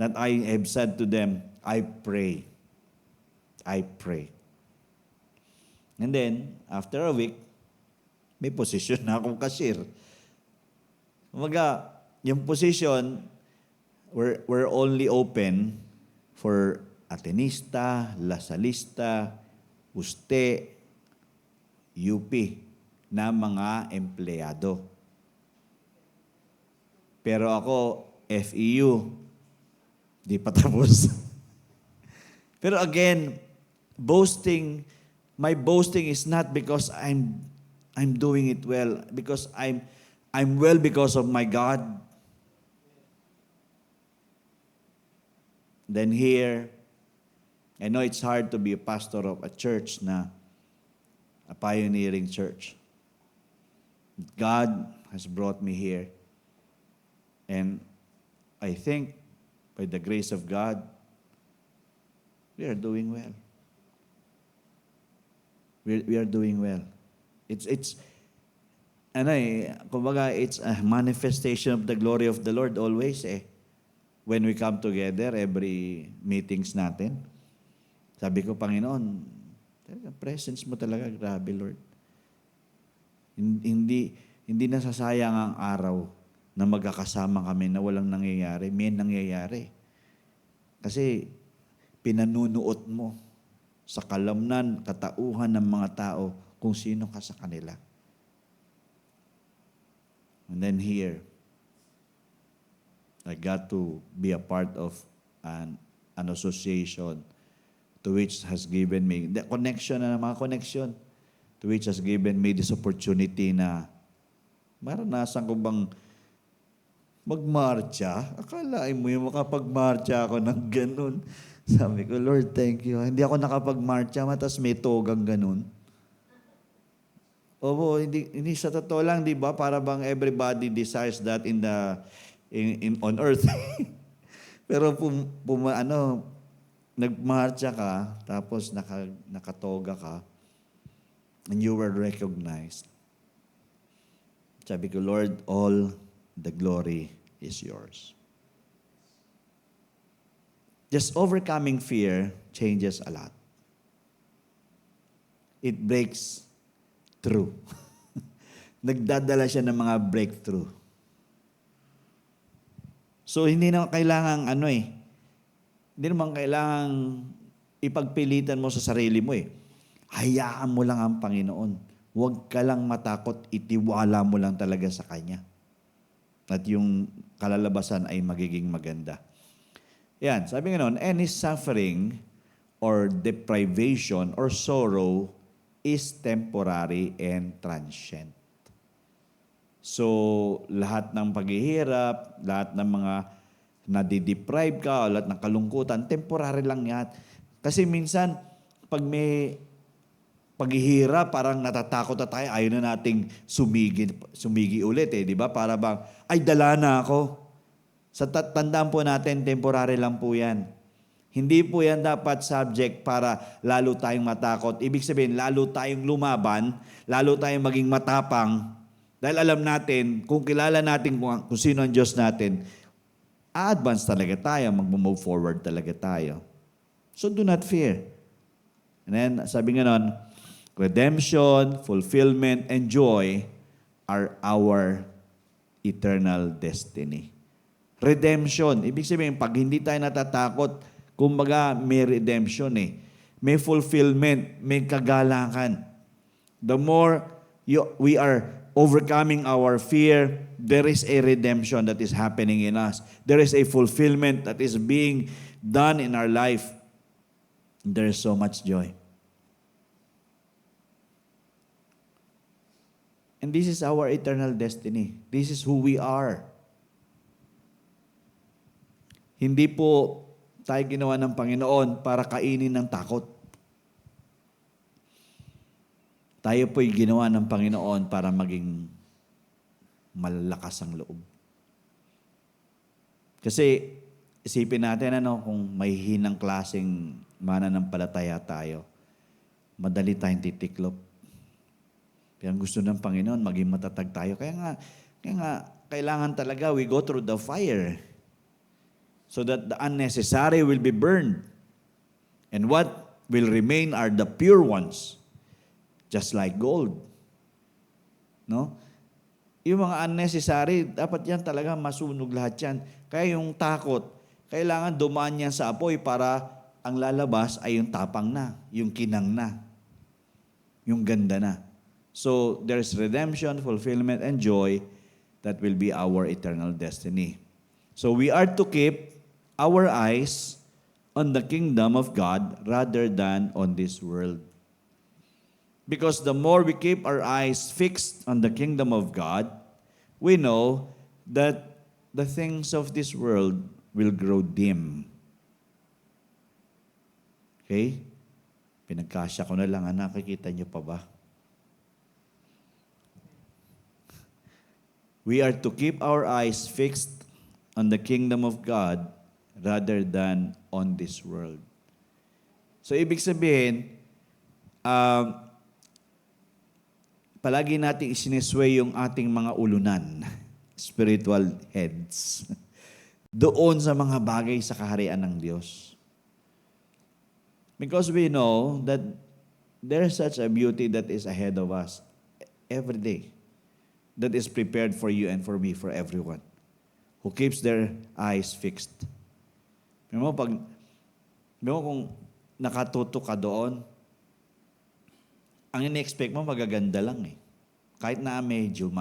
that I have said to them, I pray. I pray. And then, after a week, may position na akong cashier. Kumbaga, yung position, we're only open for Atenista, Lasalista, Uste, UP na mga empleyado. Pero ako, FEU. Di pa tapos. Pero again, my boasting is not because I'm doing it well, because I'm well because of my God. Then here, I know it's hard to be a pastor of a church a pioneering church. God has brought me here. And I think by the grace of God, we are doing well. We are doing well. Kumbaga, it's a manifestation of the glory of the Lord always when we come together, every meetings natin. Sabi ko, Panginoon, presence mo talaga, grabe, Lord. Hindi nasasayang ang araw na magkakasama kami na walang nangyayari. May nangyayari. Kasi pinanunuot mo sa kalamnan, katauhan ng mga tao kung sino ka sa kanila. And then here, I got to be a part of an association to which has given me, the connection na mga connection, to which has given me this opportunity na maranasan ko bang magmarcha? Akalain mo yung makapagmarcha ako ng ganun. Sabi ko, Lord, thank you. Hindi ako nakapagmarcha, matas may togang ganun. Opo, hindi sa totoo lang, di ba? Para bang everybody desires that on earth. Pero nagmarcha ka, tapos nakatoga ka, and you were recognized. Sabi ko, Lord, all the glory is yours. Just overcoming fear changes a lot. It breaks through. Nagdadala siya ng mga breakthrough. So, hindi naman kailangan hindi naman kailangan ipagpilitan mo sa sarili mo Hayaan mo lang ang Panginoon. Huwag ka lang matakot, itiwala mo lang talaga sa Kanya. At yung kalalabasan ay magiging maganda. Yan, sabi nga noon, any suffering or deprivation or sorrow is temporary and transient. So, lahat ng paghihirap, lahat ng mga nadideprive ka, lahat ng kalungkutan, temporary lang yan. Kasi minsan, pag may paghihirap, parang natatakot na tayo, ayaw na nating sumigi ulit di ba? Para bang, ay dala na ako. Sa tandaan po natin, temporary lang po yan. Hindi po yan dapat subject para lalo tayong matakot. Ibig sabihin, lalo tayong lumaban, lalo tayong maging matapang. Dahil alam natin, kung kilala natin kung sino ang Diyos natin, a-advance talaga tayo, mag-move forward talaga tayo. So do not fear. And then, sabi nga nun, redemption, fulfillment, and joy are our eternal destiny. Redemption. Ibig sabihin, pag hindi tayo natatakot, kumbaga may redemption May fulfillment, may kagalakan. The more we are overcoming our fear, there is a redemption that is happening in us. There is a fulfillment that is being done in our life. There is so much joy. And this is our eternal destiny. This is who we are. Hindi po tayo ginawa ng Panginoon para kainin ng takot. Tayo po'y ginawa ng Panginoon para maging malalakas ang loob. Kasi isipin natin kung may hinang klaseng mananampalataya tayo, madali tayong titiklop. Kaya gusto ng Panginoon, maging matatag tayo. Kaya nga, kailangan talaga we go through the fire so that the unnecessary will be burned. And what will remain are the pure ones, just like gold. No? Yung mga unnecessary, dapat yan talaga masunog lahat yan. Kaya yung takot, kailangan dumaan yan sa apoy para ang lalabas ay yung tapang na, yung kinang na, yung ganda na. So, there's redemption, fulfillment, and joy that will be our eternal destiny. So we are to keep our eyes on the kingdom of God rather than on this world. Because the more we keep our eyes fixed on the kingdom of God, we know that the things of this world will grow dim. Okay? Pinagkasya ko na lang, nakikita niyo pa ba? We are to keep our eyes fixed on the kingdom of God rather than on this world. So, ibig sabihin, palagi nating isinisway yung ating mga ulunan, spiritual heads, doon sa mga bagay sa kaharian ng Diyos. Because we know that there's such a beauty that is ahead of us every day, that is prepared for you and for me, for everyone who keeps their eyes fixed. Mo kung nakatutok ka doon, ang in-expect mo magaganda lang eh. Kahit na medyo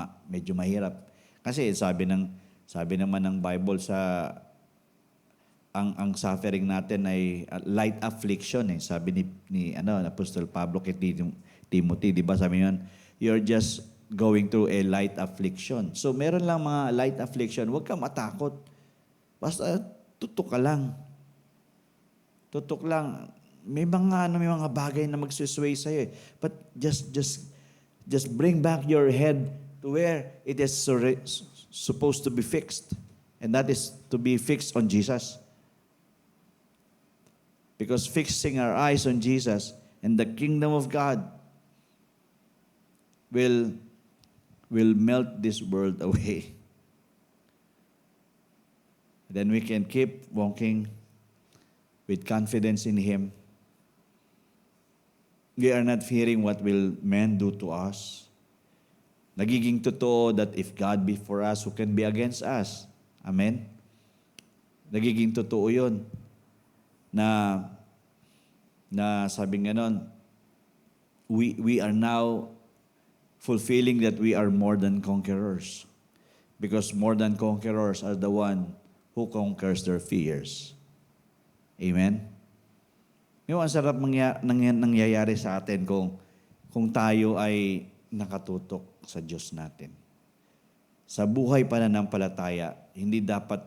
mahirap. Kasi sabi naman ng Bible sa ang suffering natin ay light affliction eh. Sabi ni Apostle Pablo kay Timothy, di ba? Sabi niyan, you're just going through a light affliction. So meron lang mga light affliction, huwag ka matakot. Basta tutok ka lang. Tutok lang. May mga bagay na magsusway sa iyo. But just bring back your head to where it is supposed to be fixed. And that is to be fixed on Jesus. Because fixing our eyes on Jesus and the kingdom of God will melt this world away. Then we can keep walking with confidence in Him. We are not fearing what will men do to us. Nagiging totoo that if God be for us, who can be against us? Amen? Nagiging totoo yun. Na sabing ganon, we are now fulfilling that we are more than conquerors. Because more than conquerors are the one who conquers their fears. Amen? Yung ang sarap nangyayari sa atin kung tayo ay nakatutok sa Diyos natin. Sa buhay pananampalataya, hindi dapat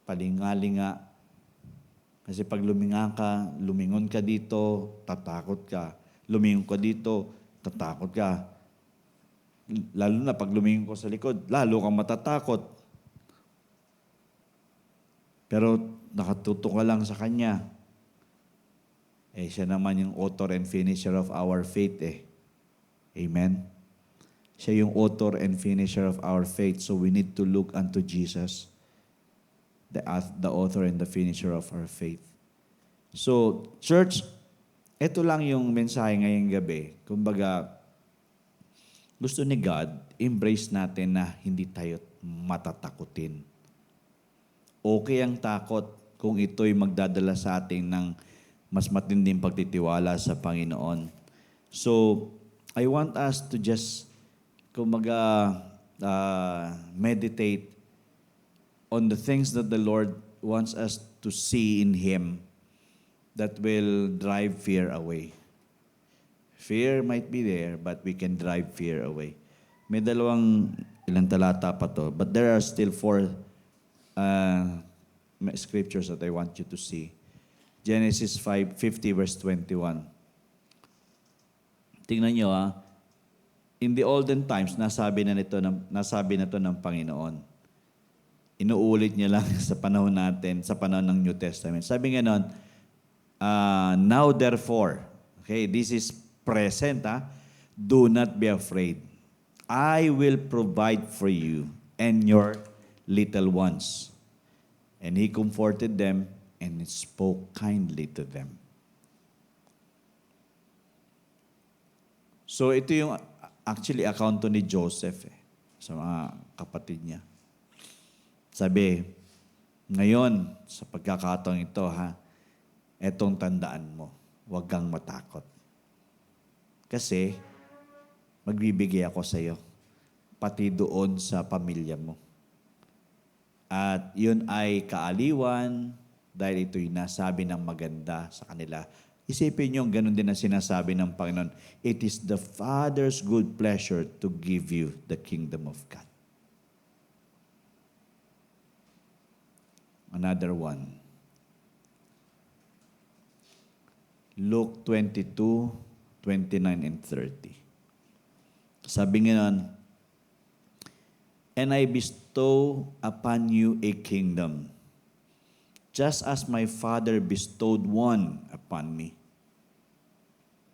palingalinga. Kasi pag lumingon ka dito, tatakot ka. Lumingon ka dito, tatakot ka. Lalo na pag lumingon ko sa likod, lalo kang matatakot. Pero nakatutok ka lang sa Kanya. Siya naman yung author and finisher of our faith eh. Amen? Siya yung author and finisher of our faith. So we need to look unto Jesus, the author and the finisher of our faith. So, church, ito lang yung mensahe ngayong gabi. Kumbaga, gusto ni God, embrace natin na hindi tayo matatakutin. Okay ang takot kung ito'y magdadala sa atin ng mas matinding pagtitiwala sa Panginoon. So, I want us to just, meditate on the things that the Lord wants us to see in Him that will drive fear away. Fear might be there, but we can drive fear away. May ilang talata pa to, but there are still 4 scriptures that I want you to see. Genesis 50 verse 21. Tingnan nyo in the olden times, nasabi na to ng Panginoon. Inuulit niya lang sa panahon natin, sa panahon ng New Testament. Sabi nga nun, now therefore, okay, this is present, do not be afraid. I will provide for you and your little ones. And He comforted them and spoke kindly to them. So ito yung actually account to ni Joseph sa mga kapatid niya. Sabi, ngayon, sa pagkakataong ito, etong tandaan mo, huwag kang matakot. Kasi, magbibigay ako sa iyo, pati doon sa pamilya mo. At yun ay kaaliwan dahil ito'y nasabi ng maganda sa kanila. Isipin niyo, ganun din ang sinasabi ng Panginoon. It is the Father's good pleasure to give you the kingdom of God. Another one. Luke 22:29 and 30. Sabi nga nun, and I bestow upon you a kingdom, just as my Father bestowed one upon me,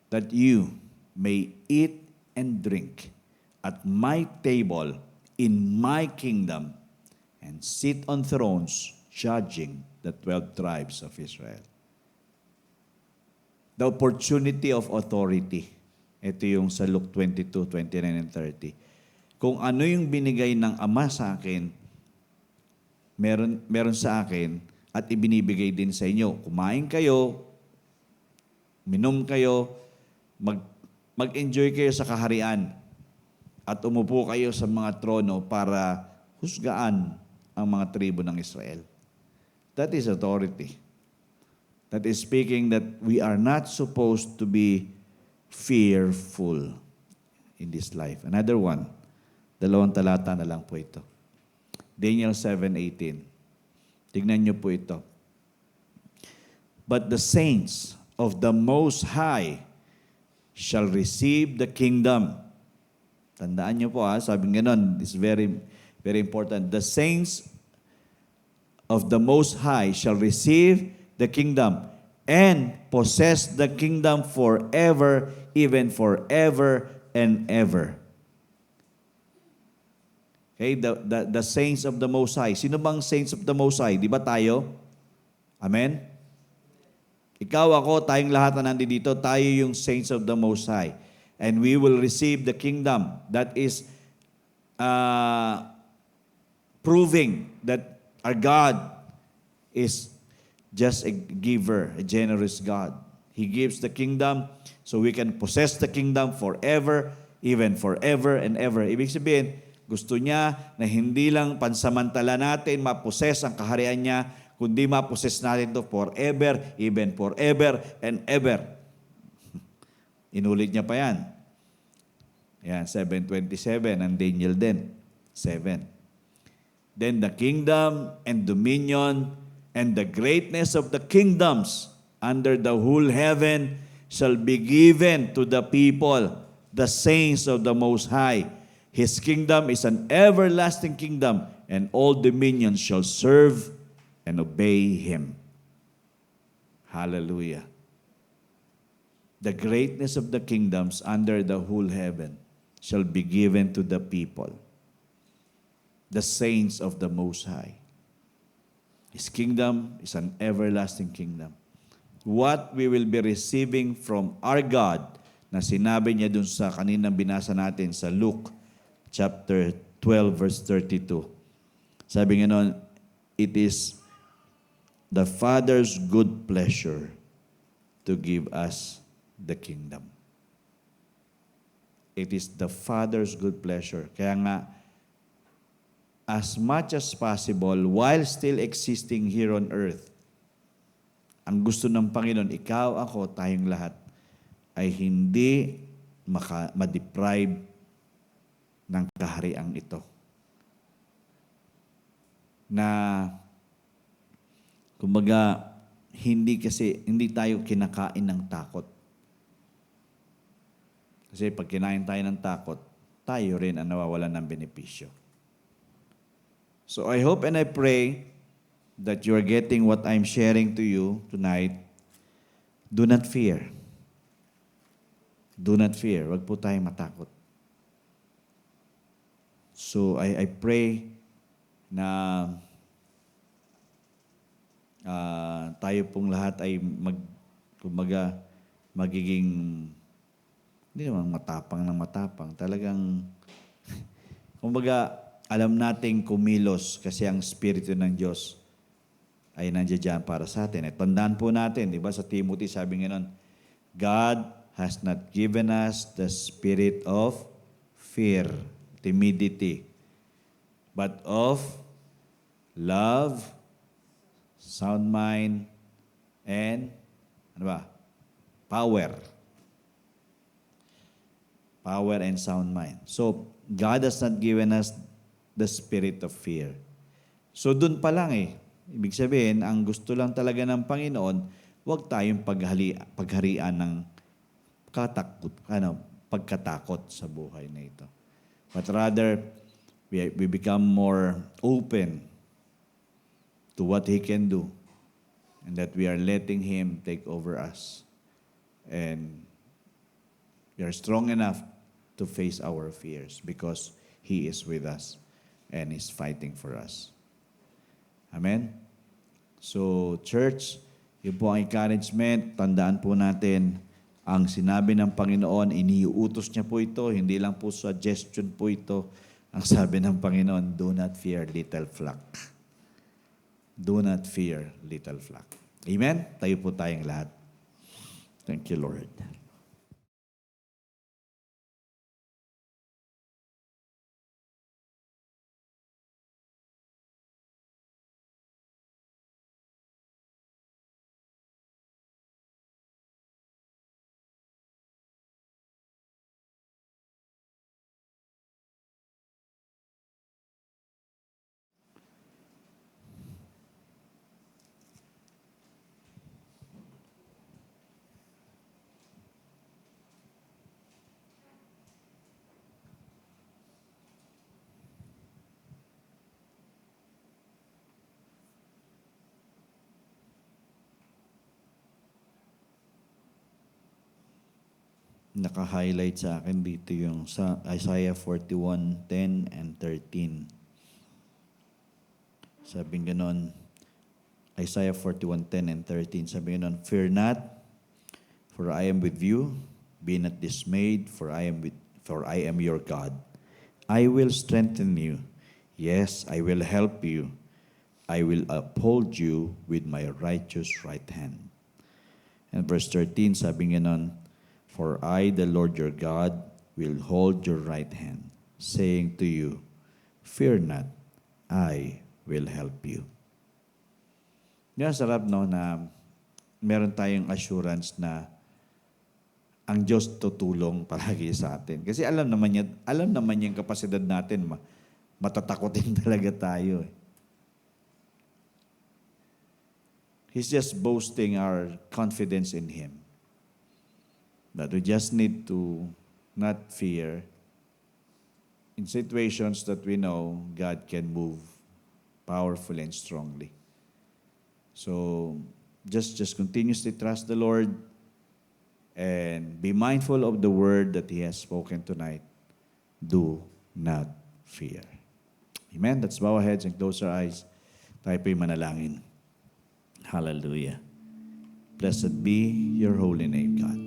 that you may eat and drink at my table in my kingdom and sit on thrones judging the 12 tribes of Israel. The opportunity of authority. Ito yung sa Luke 22:29 and 30. Kung ano yung binigay ng Ama sa akin, meron sa akin at ibinibigay din sa inyo. Kumain kayo, minom kayo, mag-enjoy kayo sa kaharian at umupo kayo sa mga trono para husgaan ang mga tribo ng Israel. That is authority. That is speaking that we are not supposed to be fearful in this life. Another one. 2 talata na lang po ito. Daniel 7:18. Tignan niyo po ito. But the saints of the Most High shall receive the kingdom. Tandaan niyo po sabi nga nun, it's very, very important. The saints of the Most High shall receive the kingdom and possess the kingdom forever, even forever and ever. Okay, the saints of the Most High. Sino bang saints of the Most High? Di ba tayo? Amen? Ikaw, ako, tayong lahat na nandito, tayo yung saints of the Most High. And we will receive the kingdom. That is proving that our God is just a giver, a generous God. He gives the kingdom so we can possess the kingdom forever, even forever and ever. Ibig sabihin, gusto niya na hindi lang pansamantala natin maposes ang kaharian niya, kundi maposes natin to forever, even forever and ever. Inulit niya pa yan. Yan, 7:27, ang Daniel din. 7. Then the kingdom and dominion and the greatness of the kingdoms under the whole heaven shall be given to the people, the saints of the Most High. His kingdom is an everlasting kingdom, and all dominions shall serve and obey Him. Hallelujah. The greatness of the kingdoms under the whole heaven shall be given to the people, the saints of the Most High. His kingdom is an everlasting kingdom. What we will be receiving from our God, na sinabi niya dun sa kaninang binasa natin sa Luke chapter 12 verse 32. Sabi nga nun, it is the Father's good pleasure to give us the kingdom. It is the Father's good pleasure. Kaya nga, as much as possible, while still existing here on earth, ang gusto ng Panginoon, ikaw, ako, tayong lahat, ay hindi ma-deprive ng kahariang ito. Na, kumbaga, hindi tayo kinakain ng takot. Kasi pag kinain tayo ng takot, tayo rin ang nawawalan ng benepisyo. So I hope and I pray that you are getting what I'm sharing to you tonight. Do not fear. Do not fear. Wag po tayong matakot. So I pray na tayo pong lahat ay magiging hindi naman matapang ng matapang. Talagang alam nating kumilos kasi ang Espiritu ng Diyos ay nandiyan para sa atin. At tandaan po natin, di ba sa Timothy sabi nga nun, God has not given us the spirit of fear, timidity, but of love, sound mind, and ano ba? Power. Power and sound mind. So, God has not given us the spirit of fear. So, dun pa lang Ibig sabihin, ang gusto lang talaga ng Panginoon, huwag tayong pagharian ng pagkatakot sa buhay na ito. But rather, we become more open to what He can do, and that we are letting Him take over us. And we are strong enough to face our fears because He is with us and is fighting for us. Amen? So, church, yun po ang encouragement. Tandaan po natin, ang sinabi ng Panginoon, iniuutos niya po ito, hindi lang po suggestion po ito. Ang sabi ng Panginoon, do not fear, little flock. Do not fear, little flock. Amen? Tayo po tayong lahat. Thank you, Lord. Naka-highlight sa akin dito yung sa Isaiah 41:10 and 13. Sabi ganon, Isaiah 41:10 and 13, sabi ganon, fear not, for I am with you. Be not dismayed, for I am your God. I will strengthen you. Yes, I will help you. I will uphold you with my righteous right hand. And verse 13, sabi ganon, for I, the Lord your God, will hold your right hand, saying to you, fear not, I will help you. Yan, sarap na meron tayong assurance na ang Diyos tutulong palagi sa atin. Kasi alam naman yung kapasidad natin, matatakotin talaga tayo. He's just boasting our confidence in Him. That we just need to not fear in situations that we know God can move powerfully and strongly. So, just continuously trust the Lord and be mindful of the word that He has spoken tonight. Do not fear. Amen? Let's bow our heads and close our eyes. Tayo po'y manalangin. Hallelujah. Blessed be your holy name, God.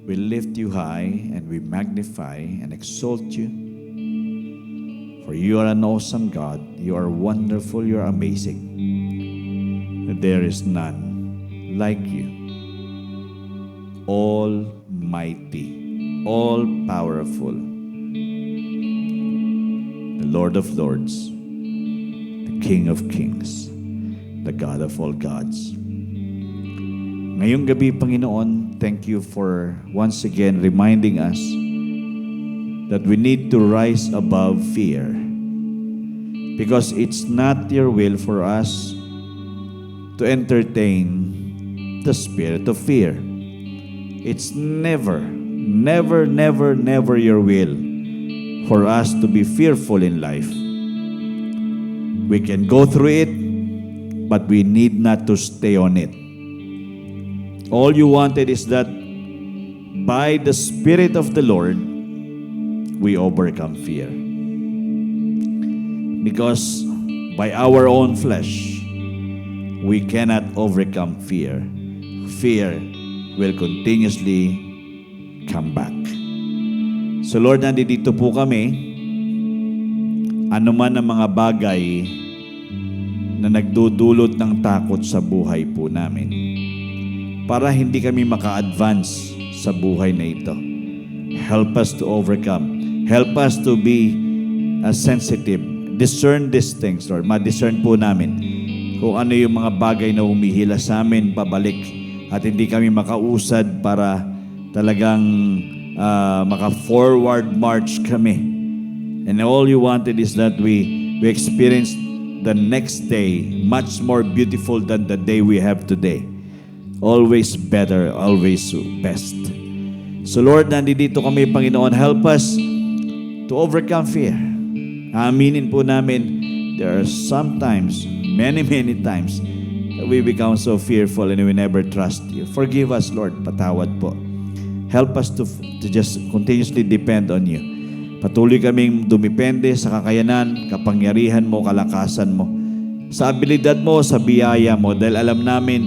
We lift you high and we magnify and exalt you. For you are an awesome God. You are wonderful. You are amazing. There is none like you. Almighty, all-powerful, the Lord of lords, the King of kings, the God of all gods. Ngayong gabi, Panginoon, thank you for once again reminding us that we need to rise above fear, because it's not your will for us to entertain the spirit of fear. It's never your will for us to be fearful in life. We can go through it, but we need not to stay on it. All you wanted is that by the Spirit of the Lord, we overcome fear. Because by our own flesh, we cannot overcome fear. Fear will continuously come back. So Lord, nandito po kami. Ano man ang mga bagay na nagdudulot ng takot sa buhay po namin, para hindi kami maka-advance sa buhay na ito. Help us to overcome. Help us to be sensitive. discern these things, Lord. Ma-discern po namin kung ano yung mga bagay na humihila sa amin pabalik at hindi kami makausad para talagang maka-forward march kami. And all you wanted is that we experience the next day much more beautiful than the day we have today. Always better, always best. So Lord, nandito kami, Panginoon, help us to overcome fear. Aminin po namin, there are sometimes, many times, that we become so fearful and we never trust you. Forgive us, Lord. Patawad po. Help us to just continuously depend on you. Patuloy kaming dumipende sa kakayanan, kapangyarihan mo, kalakasan mo, sa abilidad mo, sa biyaya mo, dahil alam namin,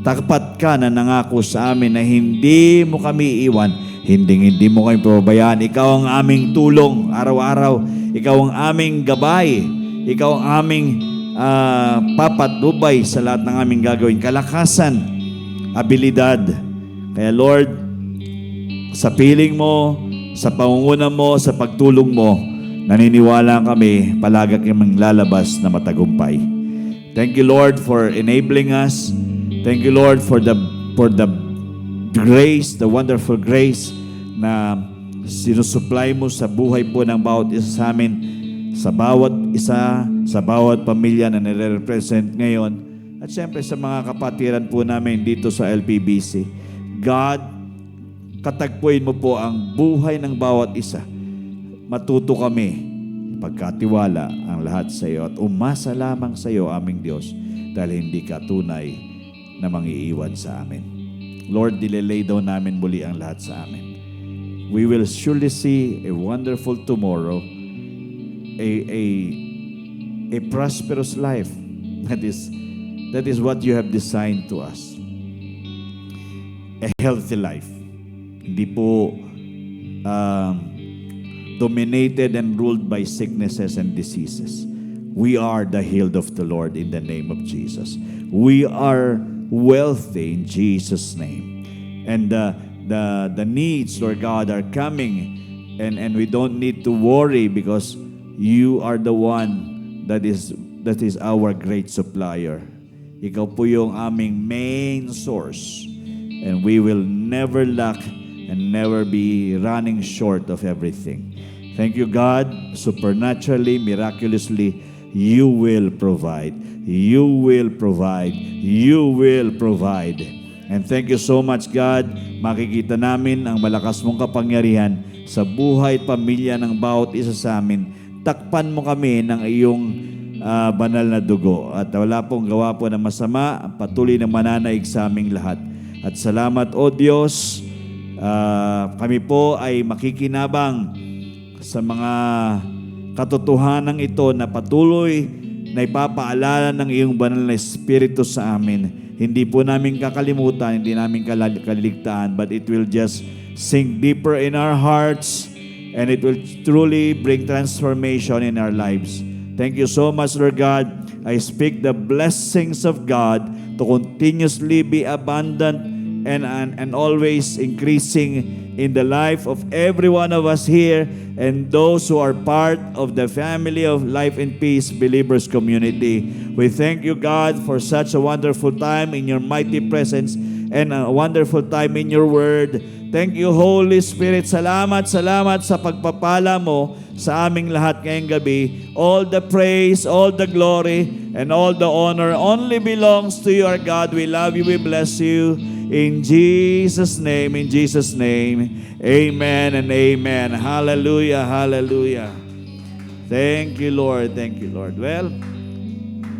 tapat ka na nangako sa amin na hindi mo kami iiwan, hindi mo kami pababayaan. Ikaw ang aming tulong araw-araw. Ikaw ang aming gabay. Ikaw ang aming papatnubay sa lahat ng aming gagawin. Kalakasan, abilidad. Kaya Lord, sa piling mo, sa pangunguna mo, sa pagtulong mo, naniniwala kami palagi kaming lalabas na matagumpay. Thank you, Lord, for enabling us. Thank you, Lord, for the grace, the wonderful grace na sinusupply mo sa buhay po ng bawat isa sa amin, sa bawat isa, sa bawat pamilya na nire-represent ngayon, at syempre sa mga kapatiran po namin dito sa LPBC. God, katagpuin mo po ang buhay ng bawat isa. Matuto kami pagkatiwala ang lahat sa iyo at umasa lamang sa iyo, aming Diyos, dahil hindi ka tunay na mangiiwan sa amin. Lord, dilelay daw namin muli ang lahat sa amin. We will surely see a wonderful tomorrow, a prosperous life. That is what you have designed to us. A healthy life. Hindi po dominated and ruled by sicknesses and diseases. We are the healed of the Lord in the name of Jesus. We are wealthy in Jesus' name. And the needs, Lord God, are coming, and we don't need to worry because you are the one that is our great supplier. Ikaw po yung aming main source, and we will never lack and never be running short of everything. Thank you, God. Supernaturally, miraculously, you will provide. You will provide. You will provide. And thank you so much, God. Makikita namin ang malakas mong kapangyarihan sa buhay at pamilya ng bawat isa sa amin. Takpan mo kami ng iyong banal na dugo. At wala pong gawa po ng masama, patuloy na mananaig sa aming lahat. At salamat, O Diyos, kami po ay makikinabang sa mga katotohanan ito na patuloy na ipapaalala ng iyong banal na Espiritu sa amin. Hindi po namin kakalimutan, hindi namin kaliligtaan, but it will just sink deeper in our hearts and it will truly bring transformation in our lives. Thank you so much, Lord God. I speak the blessings of God to continuously be abundant and always increasing in the life of every one of us here and those who are part of the family of Life and Peace Believers Community. We thank you, God, for such a wonderful time in your mighty presence and a wonderful time in your word. Thank you, Holy Spirit. Salamat sa pagpapala mo sa aming lahat ngayong gabi. All the praise, all the glory, and all the honor only belongs to you, our God. We love you, we bless you. In Jesus' name, amen and amen. Hallelujah, hallelujah. Thank you, Lord. Thank you, Lord. Well,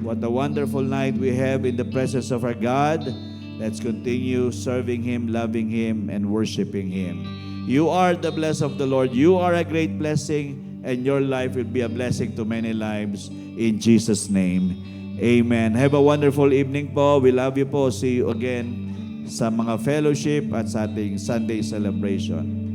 what a wonderful night we have in the presence of our God. Let's continue serving Him, loving Him, and worshiping Him. You are the blessed of the Lord. You are a great blessing, and your life will be a blessing to many lives. In Jesus' name, amen. Have a wonderful evening po. We love you po. See you again sa mga fellowship at sa ating Sunday celebration.